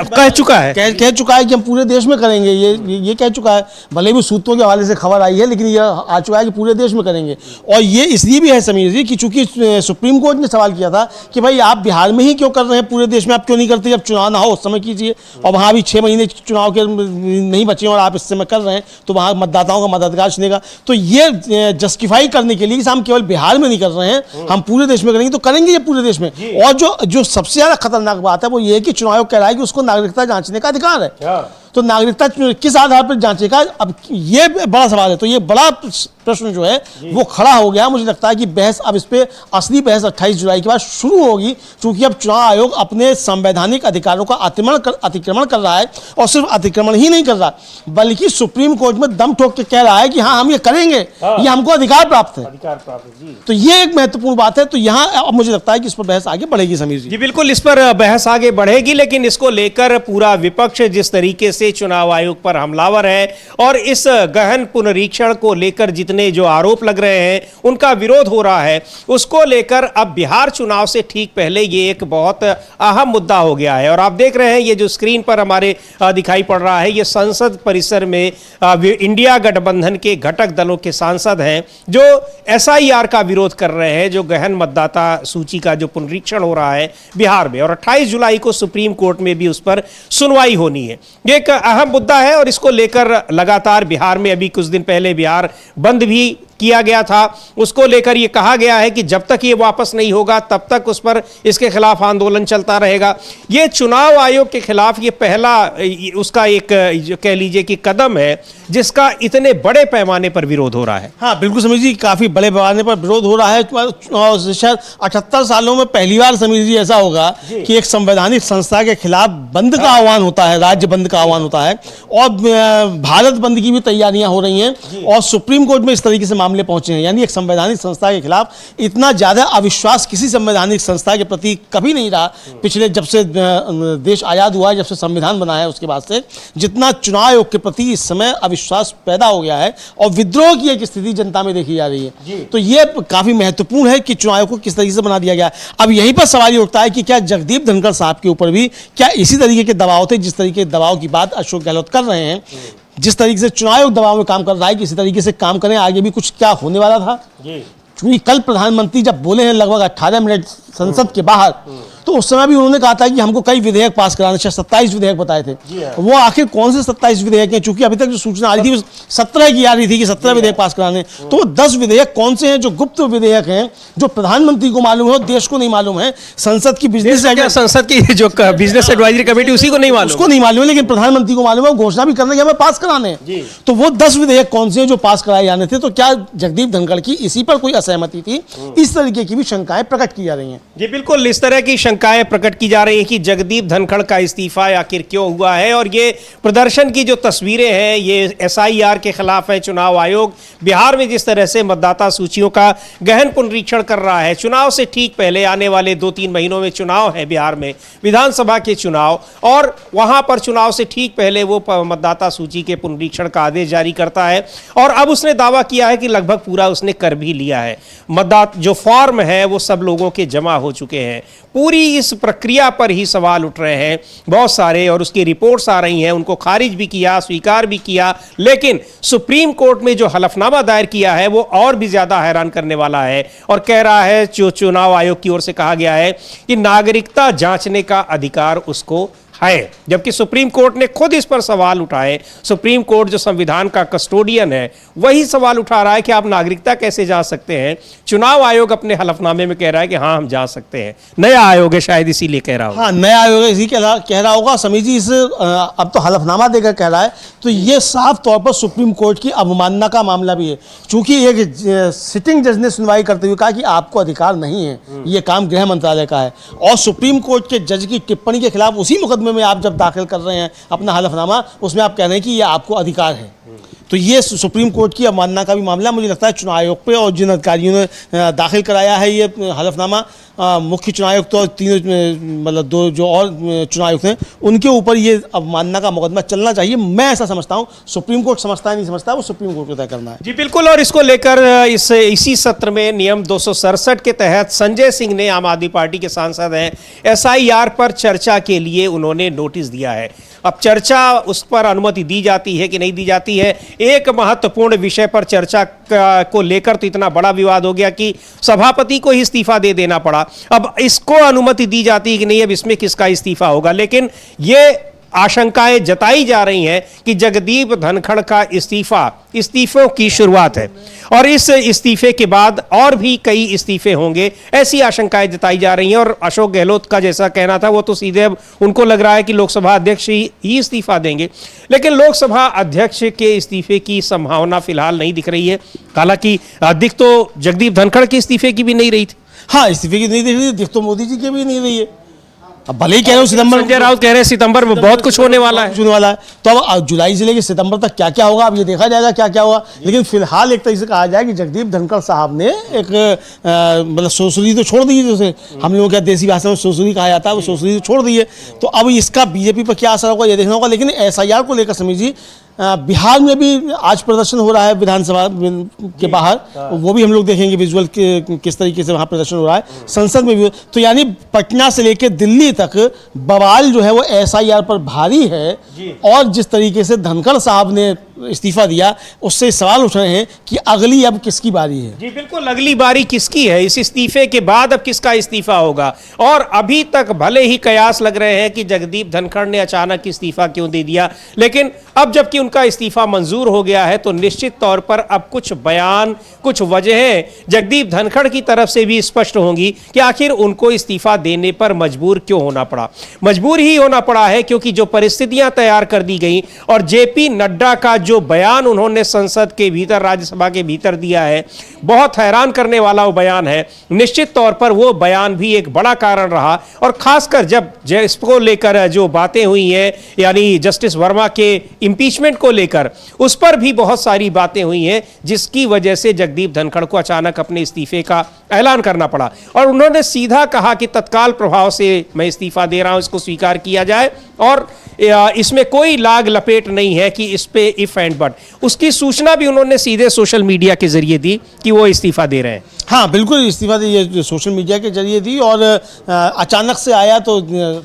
कह चुका है
कि हम पूरे देश में करेंगे। ये कह चुका है, भले भी सूत्रों के हवाले से खबर आई है, लेकिन ये आ चुका है कि पूरे देश में करेंगे। और ये इसलिए भी है समीर जी कि चूंकि सुप्रीम कोर्ट ने सवाल किया था कि भाई आप बिहार में ही क्यों कर रहे हैं, पूरे देश में आप क्यों नहीं करते, जब चुनाव ना हो उस समय कीजिए। और वहां भी 6 महीने चुनाव के नहीं बचे और आप इस समय कर रहे हैं, तो वहां मतदाताओं का मताधिकार छीनेगा। तो ये जस्टिफाई करने के लिए कि हम केवल बिहार में नहीं कर रहे हैं, हम पूरे देश में करेंगे, तो करेंगे ये पूरे देश में। और जो सबसे ज्यादा खतरनाक बात है वो ये है कि चुनाव आयोग कह रहा है कि उसको नागरिकता जांचने का अधिकार है। तो नागरिकता किस आधार पर जांचेगा, अब ये बड़ा सवाल है। तो ये बड़ा प्रश्न जो है वो खड़ा हो गया। मुझे लगता है कि बहस अब इस पे असली बहस 28 जुलाई के बाद शुरू होगी, क्योंकि अब चुनाव आयोग अपने संवैधानिक अधिकारों का अतिक्रमण कर रहा है, और सिर्फ अतिक्रमण ही नहीं कर रहा, बल्कि सुप्रीम कोर्ट में दम ठोक के कह रहा है कि हाँ हम ये करेंगे, ये हमको अधिकार प्राप्त है। तो ये एक महत्वपूर्ण बात है। तो यहाँ अब मुझे लगता है कि इस पर बहस आगे बढ़ेगी समीर जी।
बिल्कुल, इस पर बहस आगे बढ़ेगी, लेकिन इसको लेकर पूरा विपक्ष जिस तरीके से चुनाव आयोग पर हमलावर है और इस गहन पुनरीक्षण को लेकर जितने जो आरोप लग रहे हैं उनका विरोध हो रहा है, उसको लेकर अब बिहार चुनाव से ठीक पहले ये एक बहुत अहम मुद्दा हो गया है। और आप देख रहे हैं ये जो स्क्रीन पर हमारे दिखाई पड़ रहा है, ये संसद परिसर में इंडिया गठबंधन के घटक दलों के सांसद हैं जो एसआईआर का विरोध कर रहे हैं, जो गहन मतदाता सूची का जो पुनरीक्षण हो रहा है बिहार में। और 28 जुलाई को सुप्रीम कोर्ट में भी उस पर सुनवाई होनी है। ये एक अहम मुद्दा है और इसको लेकर लगातार बिहार में अभी कुछ दिन पहले बिहार बंद भी किया गया था। उसको लेकर यह कहा गया है कि जब तक ये वापस नहीं होगा तब तक उस पर इसके खिलाफ आंदोलन चलता रहेगा। ये चुनाव आयोग के खिलाफ ये पहला उसका एक कह लीजिए कि कदम है जिसका इतने बड़े पैमाने पर विरोध हो रहा है।
हाँ बिल्कुल समीर जी, काफी बड़े पैमाने पर विरोध हो रहा है। शायद 78 सालों में पहली बार समीर जी ऐसा होगा कि एक संवैधानिक संस्था के खिलाफ बंद का आह्वान होता है, राज्य बंद का आह्वान होता है, और भारत बंद की भी तैयारियां हो रही हैं। और सुप्रीम कोर्ट में इस तरीके से मामले पहुंचे हैं। यानी एक संवैधानिक संस्था के खिलाफ इतना ज़्यादा अविश्वास किसी संवैधानिक संस्था के प्रति कभी नहीं रहा पिछले, जब से देश आज़ाद हुआ है, जब से संविधान बना है उसके बाद से, जितना चुनाव आयोग के प्रति इस समय अविश्वास पैदा हो गया है और विद्रोह की एक स्थिति जनता में देखी जा रही है। तो ये काफ़ी महत्वपूर्ण है कि चुनाव आयोग को किस तरीके से बना दिया गया। अब यहीं पर सवाल ये उठता है कि क्या जगदीप धनखड़ साहब के ऊपर भी क्या इसी तरीके के दबाव थे, जिस तरीके के दबाव की बात अशोक गहलोत कर रहे हैं, जिस तरीके से चुनाव आयोग दबाव में काम कर रहा है, किसी तरीके से काम करें, आगे भी कुछ क्या होने वाला था। क्योंकि कल प्रधानमंत्री जब बोले हैं लगभग 18 मिनट संसद के बाहर, तो उस समय भी उन्होंने कहा था कि हमको कई विधेयक पास कराने, 27 विधेयक बताए थे। वो आखिर कौन से 27 विधेयक हैं? चूंकि अभी तक जो सूचना आ रही थी 17 की आ रही थी कि 17 विधेयक पास कराने, तो वो 10 विधेयक कौन से हैं जो गुप्त विधेयक हैं, जो प्रधानमंत्री को मालूम है और देश को नहीं मालूम है? संसद की बिजनेस
संसद की जो बिजनेस एडवाइजरी कमेटी उसी को नहीं मालूम,
उसको नहीं मालूम है, लेकिन प्रधानमंत्री को मालूम है, घोषणा भी करने के हमें पास कराने हैं। तो वो 10 विधेयक कौन से हैं जो पास कराए जाने थे? तो क्या जगदीप धनखड़ की इसी पर कोई असहमति थी? इस तरीके की भी शंकाएं प्रकट की जा रही हैं।
जी बिल्कुल, इस तरह की शंकाएं प्रकट की जा रही है कि जगदीप धनखड़ का इस्तीफा आखिर क्यों हुआ है। और ये प्रदर्शन की जो तस्वीरें हैं ये SIR के खिलाफ है। चुनाव आयोग बिहार में जिस तरह से मतदाता सूचियों का गहन पुनरीक्षण कर रहा है, चुनाव से ठीक पहले आने वाले 2-3 महीनों में चुनाव है बिहार में, विधानसभा के चुनाव, और वहां पर चुनाव से ठीक पहले वो मतदाता सूची के पुनरीक्षण का आदेश जारी करता है। और अब उसने दावा किया है कि लगभग पूरा उसने कर भी लिया है। मतदाता जो फॉर्म है वो सब लोगों के जमा हो चुके हैं। पूरी इस प्रक्रिया पर ही सवाल उठ रहे हैं बहुत सारे, और उसकी रिपोर्ट्स आ रही हैं, उनको खारिज भी किया, स्वीकार भी किया। लेकिन सुप्रीम कोर्ट में जो हलफनामा दायर किया है वो और भी ज्यादा हैरान करने वाला है, और कह रहा है, जो चुनाव आयोग की ओर से कहा गया है कि नागरिकता जांचने का अधिकार उसको है, जबकि सुप्रीम कोर्ट ने खुद इस पर सवाल उठाए। सुप्रीम कोर्ट जो संविधान का कस्टोडियन है वही सवाल उठा रहा है कि आप नागरिकता कैसे जांच सकते हैं। चुनाव आयोग अपने हलफनामे में कह रहा है कि हाँ हम जांच सकते हैं। नया आयोग है शायद इसीलिए कह रहा होगा।
हाँ, नया आयोग है इसी कह रहा होगा। समीर जी इस अब तो हलफनामा देकर कह रहा है, तो ये साफ तौर पर सुप्रीम कोर्ट की अवमानना का मामला भी है। चूंकि एक सिटिंग जज ने सुनवाई करते हुए कहा कि आपको अधिकार नहीं है, ये काम गृह मंत्रालय का है, और सुप्रीम कोर्ट के जज की टिप्पणी के खिलाफ उसी मुकदमे में आप जब दाखिल कर रहे हैं अपना हलफनामा, उसमें आप कह रहे हैं कि ये आपको अधिकार है। तो ये सुप्रीम कोर्ट की अवमानना का भी मामला मुझे लगता है चुनाव आयोग पे, और जिन अधिकारियों ने दाखिल कराया है ये हलफनामा, मुख्य चुनाव आयुक्त तो तीनों मतलब 2 जो और चुनाव आयुक्त हैं उनके ऊपर ये अवमानना का मुकदमा चलना चाहिए। मैं ऐसा समझता हूँ, सुप्रीम कोर्ट समझता है नहीं समझता, वो सुप्रीम कोर्ट को तय करना है।
जी बिल्कुल, और इसको लेकर इसी सत्र में नियम 267 के तहत संजय सिंह ने, आम आदमी पार्टी के सांसद हैं, SIR पर चर्चा के लिए उन्होंने नोटिस दिया है। अब चर्चा उस पर अनुमति दी जाती है कि नहीं दी जाती है। एक महत्वपूर्ण विषय पर चर्चा को लेकर तो इतना बड़ा विवाद हो गया कि सभापति को ही इस्तीफा दे देना पड़ा। अब इसको अनुमति दी जाती है कि नहीं, अब इसमें किसका इस्तीफा होगा। लेकिन ये आशंकाएं जताई जा रही हैं कि जगदीप धनखड़ का इस्तीफों की शुरुआत है, और इस इस्तीफे के बाद और भी कई इस्तीफे होंगे, ऐसी आशंकाएं जताई जा रही हैं। और अशोक गहलोत का जैसा कहना था वो तो सीधे अब उनको लग रहा है कि लोकसभा अध्यक्ष ही इस्तीफा देंगे। लेकिन लोकसभा अध्यक्ष के इस्तीफे की संभावना फिलहाल नहीं दिख रही है। हालांकि दिख तो जगदीप धनखड़ के इस्तीफे की भी नहीं रही थी।
हाँ, इस्तीफे की नहीं दिख रही, दिख तो मोदी जी की भी नहीं रही है। अब भले ही कह रहे हो सितंबर,
संजय राउत कह रहे हैं सितंबर में बहुत कुछ होने वाला है।
तो अब जुलाई से लेकर सितंबर तक क्या क्या होगा अब ये देखा जाएगा क्या क्या होगा। लेकिन फिलहाल एक तरीके से कहा जाए कि जगदीप धनखड़ साहब ने एक मतलब सोसरी तो छोड़ दी है, जैसे हम लोगों के देसी भाषा में सोसरी कहा जाता है, वो सोसरी तो छोड़ दी है। तो अब इसका बीजेपी पर क्या असर होगा ये देखना होगा। लेकिन SIR को लेकर समीर जी, बिहार में भी आज प्रदर्शन हो रहा है विधानसभा के बाहर, वो भी हम लोग देखेंगे विजुअल किस तरीके से वहाँ प्रदर्शन हो रहा है। संसद में भी, तो यानी पटना से लेकर दिल्ली तक बवाल जो है वो SIR पर भारी है। और जिस तरीके से धनखड़ साहब ने इस्तीफा दिया, उससे सवाल उठ रहे हैं कि अगली अब किसकी बारी है।
जी बिल्कुल, अगली बारी किसकी है, इस इस्तीफे के बाद अब किसका इस्तीफा होगा। और अभी तक भले ही कयास लग रहे हैं कि जगदीप धनखड़ ने अचानक इस्तीफा क्यों दे दिया, लेकिन अब जबकि उनका इस्तीफा मंजूर हो गया है तो निश्चित तौर पर अब कुछ बयान, कुछ वजहें जगदीप धनखड़ की तरफ से भी स्पष्ट होंगी कि आखिर उनको इस्तीफा देने पर मजबूर क्यों होना पड़ा। मजबूर ही होना पड़ा है क्योंकि जो परिस्थितियां तैयार कर दी गई और JP नड्डा का जो बयान उन्होंने संसद के भीतर, राज्यसभा के भीतर दिया है, बहुत हैरान करने वाला वो बयान है। निश्चित तौर पर वो बयान भी एक बड़ा कारण रहा, और खासकर जब इसको लेकर जो बातें हुई हैं, यानी जस्टिस वर्मा के इम्पीचमेंट को लेकर, उस पर भी बहुत सारी बातें हुई हैं, जिसकी वजह से जगदीप धनखड़ को अचानक अपने इस्तीफे का ऐलान करना पड़ा। और उन्होंने सीधा कहा कि तत्काल प्रभाव से मैं इस्तीफा दे रहा हूं, इसको स्वीकार किया जाए, और इसमें कोई लाग लपेट नहीं है कि इस पे इफ एंड बट। उसकी सूचना भी उन्होंने सीधे सोशल मीडिया के जरिए दी कि वो इस्तीफा दे रहे हैं।
हाँ बिल्कुल, इस्तीफा ये सोशल मीडिया के जरिए दी, और अचानक से आया तो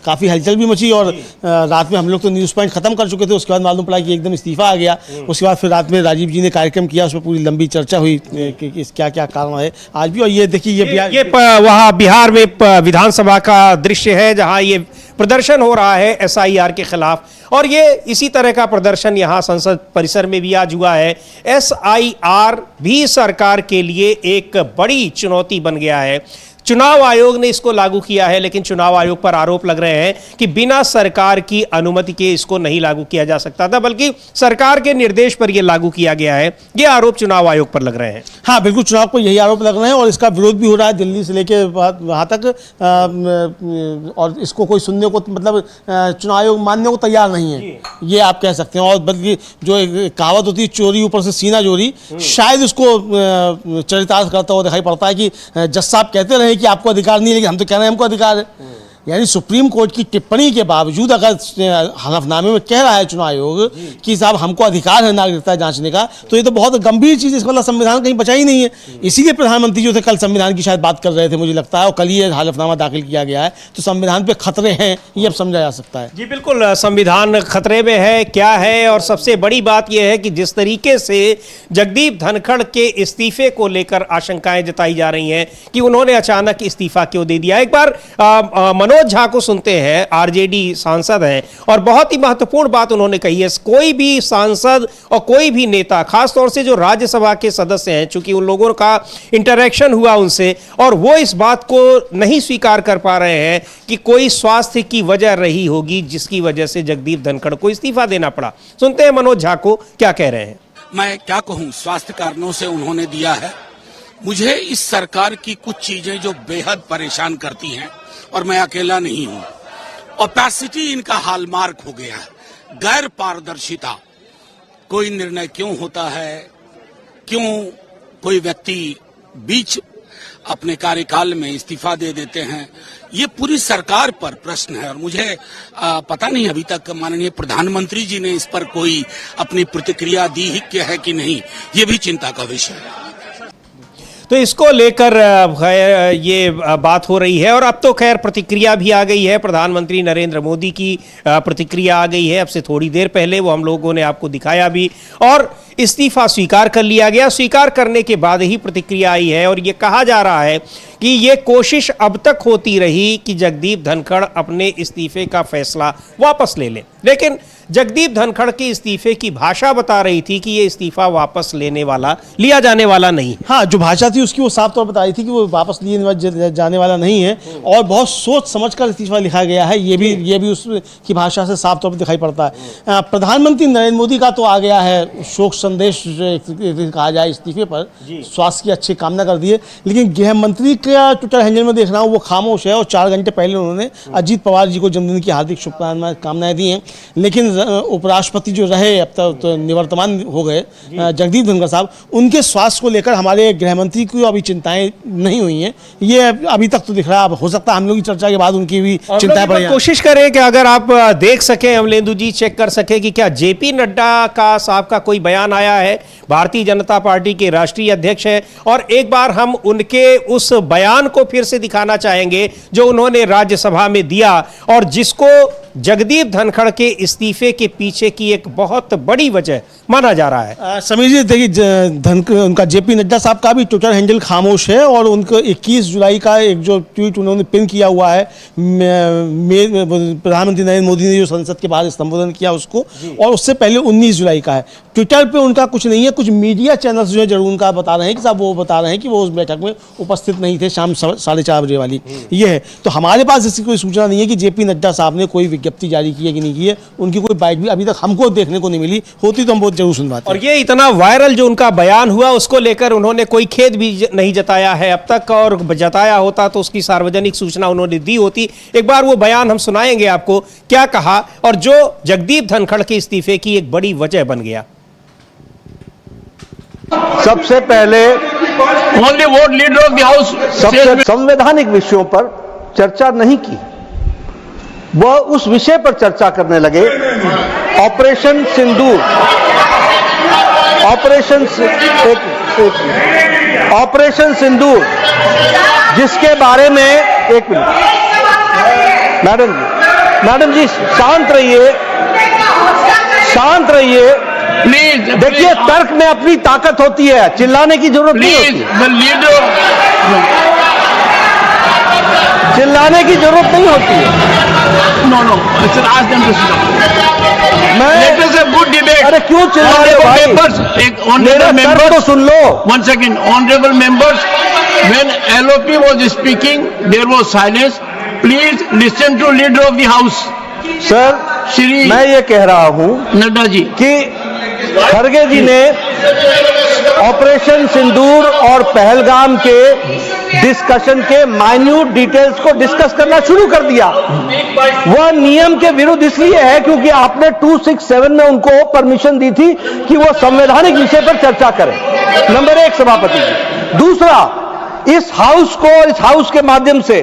काफ़ी हलचल भी मची, और रात में हम लोग तो न्यूज़ पॉइंट ख़त्म कर चुके थे, उसके बाद मालूम पड़ा कि एकदम इस्तीफा आ गया। उसके बाद फिर रात में राजीव जी ने कार्यक्रम किया, उसमें पूरी लंबी चर्चा हुई कि क्या क्या कारण है आज भी। और ये देखिए ये
वहाँ बिहार में विधानसभा का दृश्य है, जहाँ ये प्रदर्शन हो रहा है SIR के खिलाफ, और ये इसी तरह का प्रदर्शन यहाँ संसद परिसर में भी आज हुआ है। SIR भी सरकार के लिए एक बड़ी चुनौती बन गया है। चुनाव आयोग ने इसको लागू किया है, लेकिन चुनाव आयोग पर आरोप लग रहे हैं कि बिना सरकार की अनुमति के इसको नहीं लागू किया जा सकता था, बल्कि सरकार के निर्देश पर यह लागू किया गया है। ये आरोप चुनाव आयोग पर लग रहे हैं।
हाँ बिल्कुल, चुनाव पर यही आरोप लग रहे हैं, और इसका विरोध भी हो रहा है दिल्ली से लेके वहाँ तक, और इसको कोई सुनने को, मतलब चुनाव आयोग मानने को तैयार नहीं है, ये आप कह सकते हैं। और बल्कि जो एक कहावत होती है, चोरी ऊपर से सीना चोरी, शायद उसको चरितार्थ करता हुआ दिखाई पड़ता है कि जज साहब कहते रहे कि आपको अधिकार नहीं है, लेकिन हम तो कह रहे हैं हमको अधिकार है। यानी सुप्रीम कोर्ट की टिप्पणी के बावजूद अगर हलफनामे में कह रहा है चुनाव आयोग कि साहब हमको अधिकार है नागरिकता जांचने का, तो ये तो बहुत गंभीर चीज़ है। इसका मतलब संविधान कहीं बचा ही नहीं है। इसीलिए प्रधानमंत्री जो थे कल संविधान की शायद बात कर रहे थे, मुझे लगता है, और कल ये हलफनामा दाखिल किया गया है, तो संविधान पे खतरे हैं, ये अब समझा जा सकता है।
जी बिल्कुल, संविधान खतरे में है, क्या है, और सबसे बड़ी बात यह है कि जिस तरीके से जगदीप धनखड़ के इस्तीफे को लेकर आशंकाएं जताई जा रही हैं कि उन्होंने अचानक इस्तीफा क्यों दे दिया। एक बार मनोज झा को सुनते हैं, RJD सांसद हैं, और बहुत ही महत्वपूर्ण बात उन्होंने कही है। कोई भी सांसद और कोई भी नेता, खासतौर से जो राज्यसभा के सदस्य हैं, चूंकि उन लोगों का इंटरेक्शन हुआ उनसे, और वो इस बात को नहीं स्वीकार कर पा रहे हैं कि कोई स्वास्थ्य की वजह रही होगी जिसकी वजह से जगदीप धनखड़ को इस्तीफा देना पड़ा। सुनते हैं मनोज झा को क्या कह रहे हैं।
मैं क्या कहूं, स्वास्थ्य कारणों से उन्होंने दिया है। मुझे इस सरकार की कुछ चीजें जो बेहद परेशान करती हैं, और मैं अकेला नहीं हूं। ओपेसिटी इनका हॉलमार्क हो गया है, गैर पारदर्शिता। कोई निर्णय क्यों होता है, क्यों कोई व्यक्ति बीच अपने कार्यकाल में इस्तीफा दे देते हैं, ये पूरी सरकार पर प्रश्न है। और मुझे पता नहीं अभी तक माननीय प्रधानमंत्री जी ने इस पर कोई अपनी प्रतिक्रिया दी ही है कि नहीं, ये भी चिंता का विषय है।
तो इसको लेकर ये बात हो रही है, और अब तो खैर प्रतिक्रिया भी आ गई है। प्रधानमंत्री नरेंद्र मोदी की प्रतिक्रिया आ गई है अब से थोड़ी देर पहले, वो हम लोगों ने आपको दिखाया भी, और इस्तीफा स्वीकार कर लिया गया। स्वीकार करने के बाद ही प्रतिक्रिया आई है, और ये कहा जा रहा है कि ये कोशिश अब तक होती रही कि जगदीप धनखड़ अपने इस्तीफे का फैसला वापस ले लें, लेकिन जगदीप धनखड़ के इस्तीफे की भाषा बता रही थी कि ये इस्तीफा वापस लिया जाने वाला नहीं।
हाँ, जो भाषा थी उसकी वो साफ तौर पर बता रही थी कि वो वापस लिए जाने वाला नहीं है, और बहुत सोच समझकर इस्तीफा लिखा गया है, ये भी उसकी भाषा से साफ तौर पर दिखाई पड़ता है। प्रधानमंत्री नरेंद्र मोदी का तो आ गया है शोक संदेश, कहा जाए इस्तीफे पर, स्वास्थ्य की अच्छी कामना कर दी है, लेकिन गृह मंत्री का ट्विटर हैंडल में देख रहा हूँ वो खामोश है, और 4 घंटे पहले उन्होंने अजीत पवार जी को जन्मदिन की हार्दिक शुभकामनाएं दी हैं। लेकिन उपराष्ट्रपति जो रहे अब तक तो निवर्तमान हो गए जगदीप धनखड़ साहब, उनके स्वास्थ्य को लेकर हमारे गृह मंत्री को अभी चिंताएं नहीं हुई हैं, ये अभी तक तो दिख रहा है। अब हो सकता है हम लोग की चर्चा के बाद उनकी भी चिंताएं बढ़ जाएं।
कोशिश करें कि अगर आप देख सकें, अमलेंदु जी चेक कर सके कि क्या JP नड्डा साहब का कोई बयान आया है, भारतीय जनता पार्टी के राष्ट्रीय अध्यक्ष है, और एक बार हम उनके उस बयान को फिर से दिखाना चाहेंगे जो उन्होंने राज्यसभा में दिया, और जिसको जगदीप धनखड़ के इस्तीफे के पीछे की एक बहुत बड़ी वजह माना जा रहा है।
समीर जी देखिए, उनका JP नड्डा साहब का भी ट्विटर हैंडल खामोश है, और उनको 21 जुलाई का एक जो ट्वीट उन्होंने पिन किया हुआ है, प्रधानमंत्री नरेंद्र मोदी ने जो संसद के बाहर संबोधन किया उसको, और उससे पहले 19 जुलाई का है। ट्विटर पे उनका कुछ नहीं है, कुछ मीडिया चैनल्स जो है जरूर उनका बता रहे हैं कि साहब वो बता रहे हैं कि वो उस बैठक में उपस्थित नहीं थे शाम 4:30 बजे वाली, ये है। तो हमारे पास इसकी कोई सूचना नहीं है कि JP नड्डा साहब ने कोई विज्ञप्ति जारी की है कि नहीं की है, उनकी कोई बाइट भी अभी तक हमको देखने को नहीं मिली, होती तो हम बहुत जरूर सुनवाते।
और ये इतना वायरल जो उनका बयान हुआ उसको लेकर उन्होंने कोई खेद भी नहीं जताया है अब तक, और जताया होता तो उसकी सार्वजनिक सूचना उन्होंने दी होती। एक बार वो बयान हम सुनाएंगे आपको, क्या कहा और जो जगदीप धनखड़ के इस्तीफे की एक बड़ी वजह बन गया।
सबसे पहले
Only what leader of the house
सबसे संवैधानिक विषयों पर चर्चा नहीं की, वह उस विषय पर चर्चा करने लगे, ऑपरेशन सिंदूर, ऑपरेशन सिंदूर, जिसके बारे में एक मिनट मैडम जी शांत रहिए
प्लीज।
देखिए, तर्क में अपनी ताकत होती है, चिल्लाने की जरूरत नहीं होती, चिल्लाने की जरूरत नहीं होती है।
No good debate.
अरे क्यों चिल्ला रहे हो भाई?
मेरा
तर्क तो सुन लो।
One second, honorable members, when LOP was speaking, there was silence. Please listen to leader of the house.
Sir,
Shri
मैं ये कह रहा हूं
नड्डा जी
कि खड़गे जी ने ऑपरेशन सिंदूर और पहलगाम के डिस्कशन के माइन्यूट डिटेल्स को डिस्कस करना शुरू कर दिया। वह नियम के विरुद्ध इसलिए है क्योंकि आपने 267 में उनको परमिशन दी थी कि वह संवैधानिक विषय पर चर्चा करें। नंबर 1 सभापति जी। दूसरा, इस हाउस के माध्यम से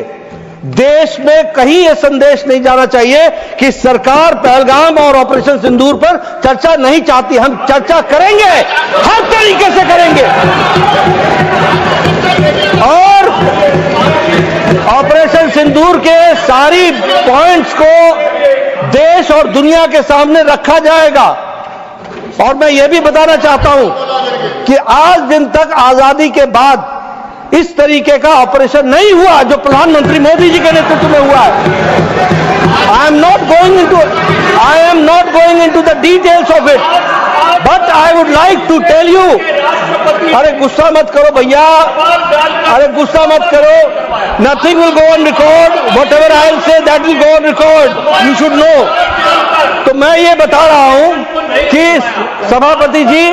देश में कहीं यह संदेश नहीं जाना चाहिए कि सरकार पहलगाम और ऑपरेशन सिंदूर पर चर्चा नहीं चाहती। हम चर्चा करेंगे, हर तरीके से करेंगे, और ऑपरेशन सिंदूर के सारी पॉइंट्स को देश और दुनिया के सामने रखा जाएगा। और मैं यह भी बताना चाहता हूं कि आज दिन तक आजादी के बाद इस तरीके का ऑपरेशन नहीं हुआ जो प्रधानमंत्री मोदी जी के नेतृत्व में हुआ है। I am not going into the details of it, but I would like to tell you. अरे गुस्सा मत करो भैया, अरे गुस्सा मत करो। Nothing will go on record, whatever I will say that will go on record, you should know. तो मैं ये बता रहा हूं कि सभापति जी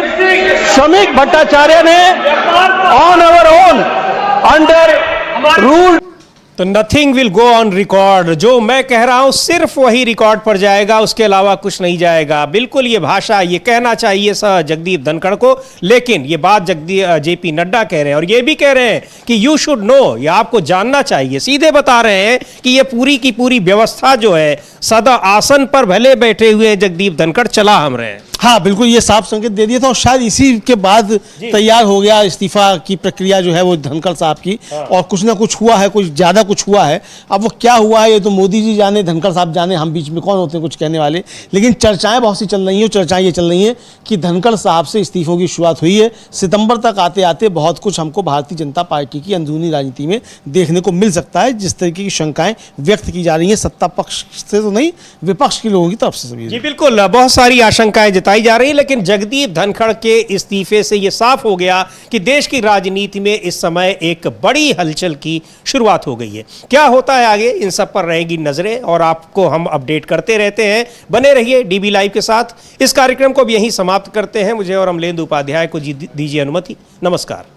श्रमिक भट्टाचार्य ने on our own under rule
तो nothing will go on record, जो मैं कह रहा हूं सिर्फ वही रिकॉर्ड पर जाएगा, उसके अलावा कुछ नहीं जाएगा। बिल्कुल ये भाषा ये कहना चाहिए जगदीप धनखड़ को, लेकिन ये बात जेपी नड्डा कह रहे हैं और ये भी कह रहे हैं कि यू शुड नो, ये आपको जानना चाहिए। सीधे बता रहे हैं कि ये पूरी की पूरी व्यवस्था जो है सदा आसन पर भले बैठे हुए जगदीप धनखड़ चला हम रहे हैं।
हाँ बिल्कुल, ये साफ संकेत दे दिया था और शायद इसी के बाद तैयार हो गया इस्तीफा की प्रक्रिया जो है वो धनखड़ साहब की। और कुछ ना कुछ हुआ है, कुछ ज्यादा कुछ हुआ है। अब वो क्या हुआ है ये तो मोदी जी जाने, धनखड़ साहब जाने, हम बीच में कौन होते हैं कुछ कहने वाले। लेकिन चर्चाएं बहुत सी चल रही हैं। चर्चाएं ये चल रही हैं कि धनखड़ साहब से इस्तीफों की शुरुआत हुई है। सितंबर तक आते आते बहुत कुछ हमको भारतीय जनता पार्टी की अंदरूनी राजनीति में देखने को मिल सकता है, जिस तरीके की शंकाएं व्यक्त की जा रही हैं सत्ता पक्ष से तो नहीं, विपक्ष के लोगों की तरफ से सभी।
जी बिल्कुल, बहुत सारी आशंकाएं जताई जा रही है, लेकिन जगदीप धनखड़ के इस्तीफे से यह साफ हो गया कि देश की राजनीति में इस समय एक बड़ी हलचल की शुरुआत हो गई है। क्या होता है आगे, इन सब पर रहेगी नजरें और आपको हम अपडेट करते रहते हैं। बने रहिए डीबी लाइव के साथ। इस कार्यक्रम को अब यहीं समाप्त करते हैं। मुझे और अमलेंदु उपाध्याय को दीजिए अनुमति। नमस्कार।